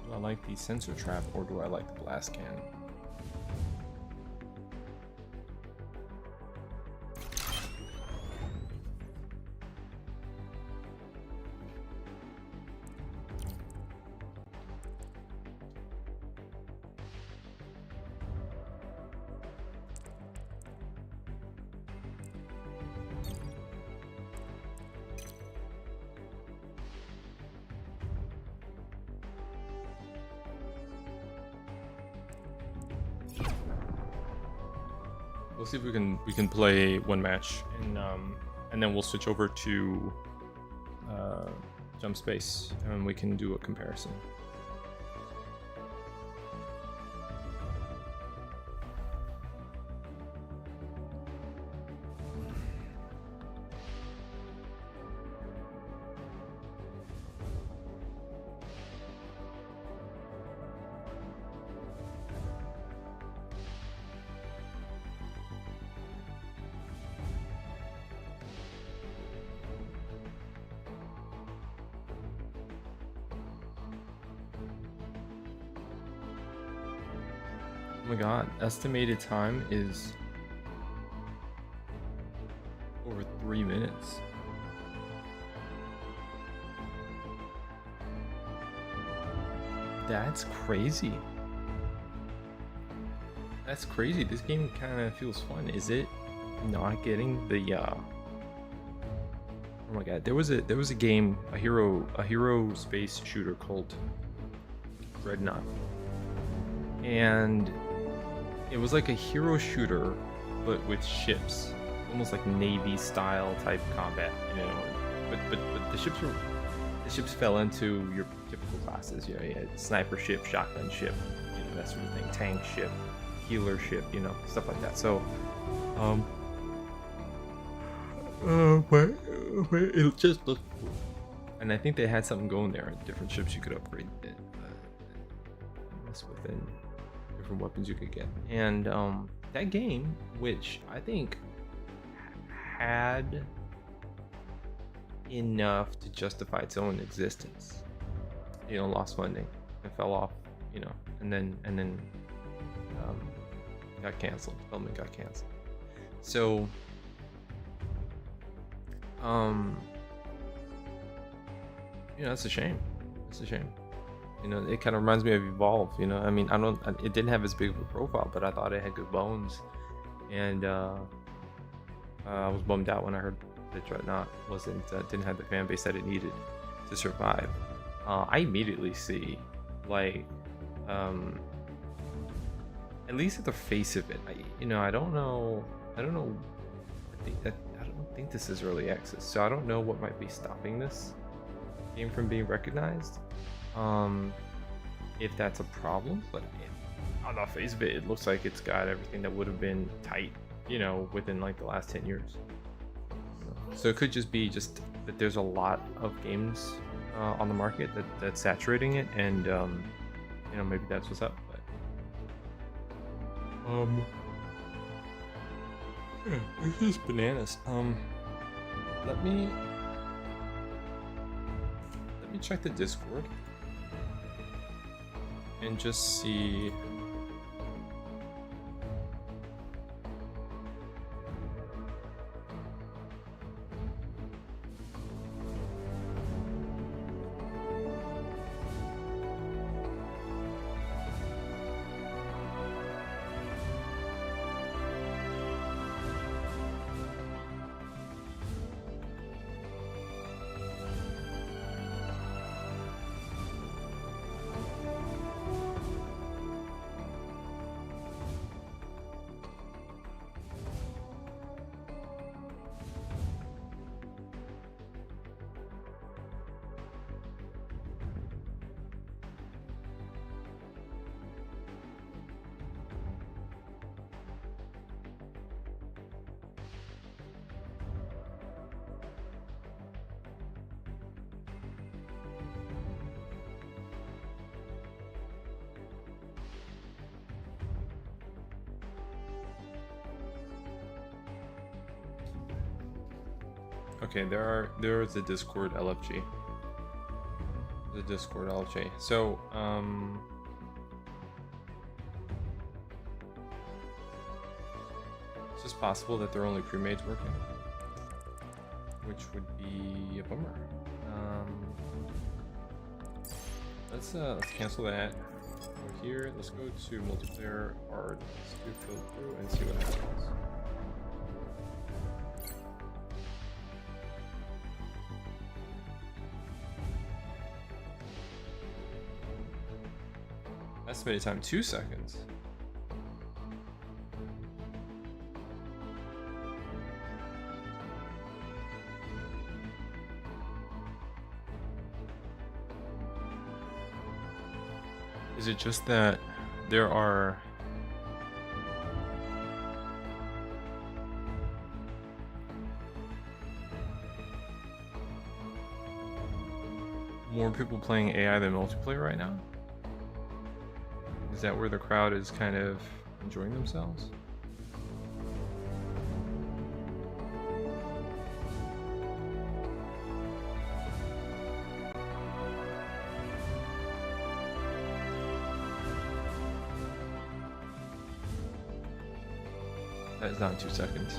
Do I like the sensor trap or do I like the blast can? We'll see if we can play one match and then we'll switch over to jump space and we can do a comparison. Oh my god, estimated time is over 3 minutes. That's crazy. That's crazy. This game kind of feels fun. Is it not getting the oh my god, there was a game, a hero space shooter called Dreadnought. And it was like a hero shooter, but with ships, almost like Navy style type combat, you know. But the ships fell into your typical classes. You know, you had sniper ship, shotgun ship, you know, that sort of thing, tank ship, healer ship, you know, stuff like that. So But it just looked cool. And I think they had something going there. Different ships you could upgrade within different weapons you could get. And that game, which I think had enough to justify its own existence, lost funding and fell off, and then got canceled. Development got canceled. So that's a shame. It's a shame. It kind of reminds me of Evolve. I mean, it didn't have as big of a profile, but I thought it had good bones, and I was bummed out when I heard that Dreadnought didn't have the fan base that it needed to survive. I immediately see, like, at least at the face of it, I don't know. I don't think this is early access, so I don't know what might be stopping this game from being recognized. If that's a problem, but on the face of it, it looks like it's got everything that would have been tight, within like the last 10 years. So it could just be that there's a lot of games on the market that's saturating it, and maybe that's what's up. But yeah, this is bananas. Let me check the Discord and just see. Okay, there's a Discord LFG. The Discord LFG. So, it's just possible that they're only pre-mades working, which would be a bummer. Let's cancel that. Over here, let's go to multiplayer or let's do field through and see what happens. Estimated time 2 seconds. Is it just that there are more people playing AI than multiplayer right now? Is that where the crowd is kind of enjoying themselves? That is not 2 seconds.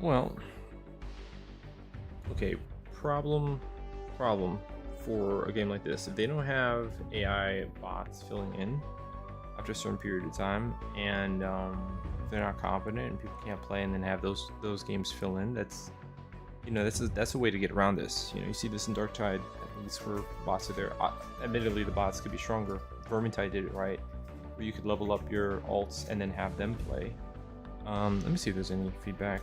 Well, okay, problem for a game like this. If they don't have AI bots filling in, I after a certain period of time, and if they're not confident and people can't play, and then have those games fill in, that's that's a way to get around this. You see this in Darktide, at least for bots are there. Admittedly, the bots could be stronger. Vermintide did it right, where you could level up your alts and then have them play. Let me see if there's any feedback.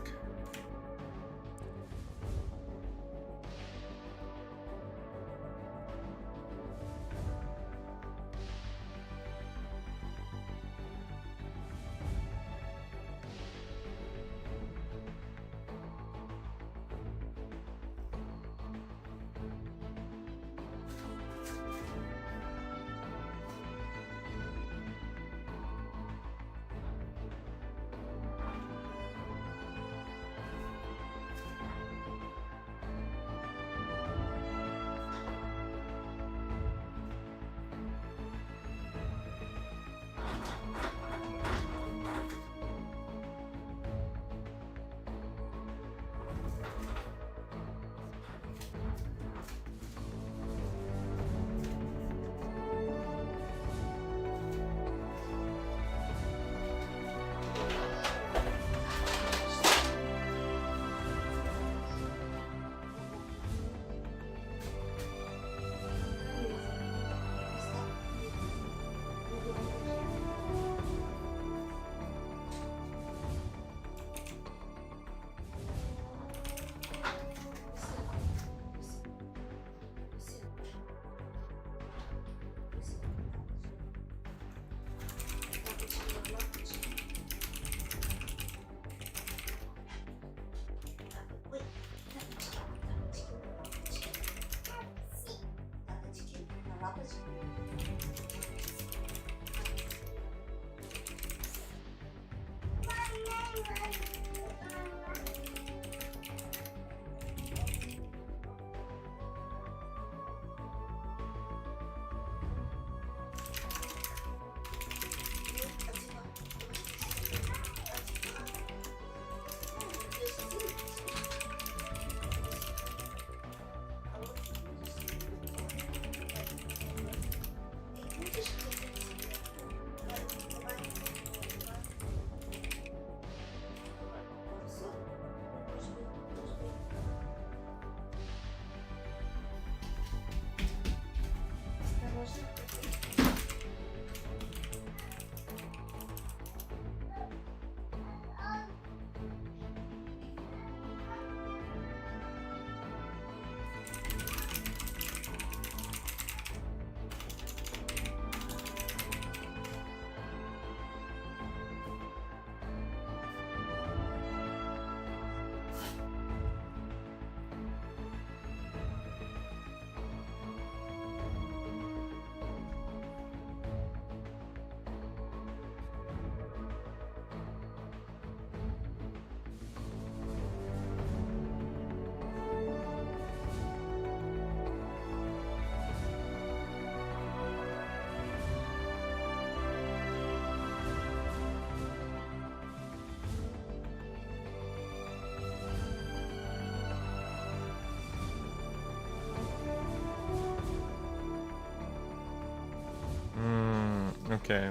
Okay,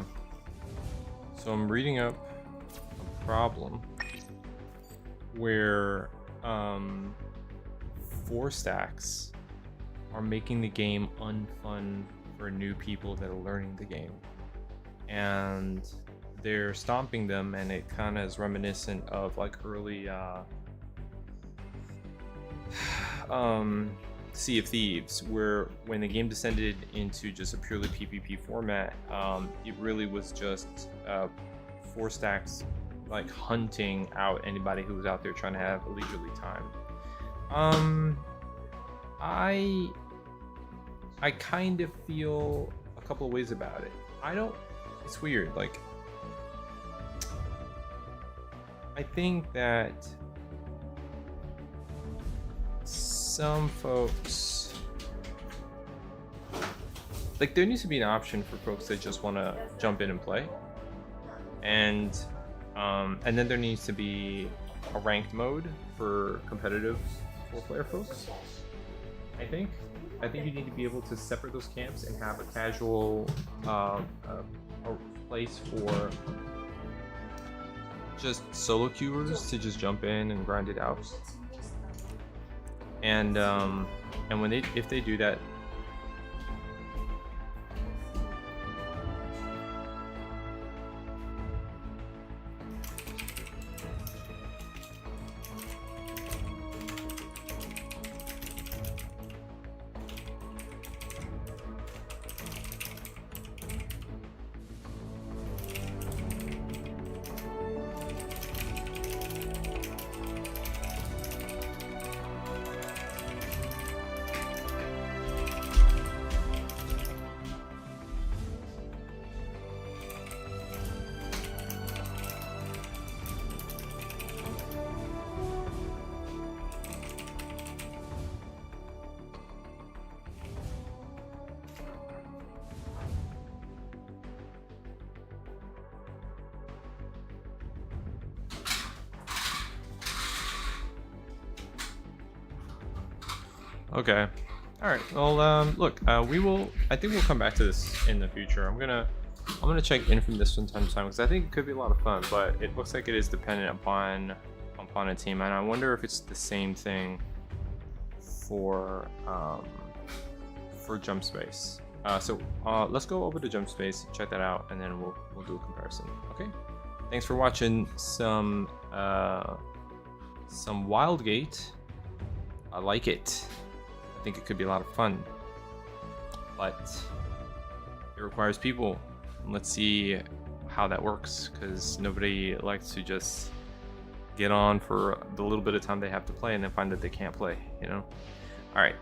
so I'm reading up a problem where 4 stacks are making the game unfun for new people that are learning the game, and they're stomping them, and it kind of is reminiscent of like early Sea of Thieves, where when the game descended into just a purely PvP format, it really was just 4 stacks like hunting out anybody who was out there trying to have a leisurely time. I kind of feel a couple of ways about it. It's weird, like I think that some folks, like, there needs to be an option for folks that just want to jump in and play, and then there needs to be a ranked mode for competitive 4-player folks. I think you need to be able to separate those camps and have a casual, a place for just solo queuers to just jump in and grind it out. And when if they do that, okay. All right. Well, look, we will. I think we'll come back to this in the future. I'm gonna check in from this from time to time because I think it could be a lot of fun. But it looks like it is dependent upon a team, and I wonder if it's the same thing for jump space. So let's go over to jump space, check that out, and then we'll do a comparison. Okay. Thanks for watching some Wildgate. I like it. I think it could be a lot of fun, but it requires people. Let's see how that works, because nobody likes to just get on for the little bit of time they have to play and then find that they can't play, you know? All right.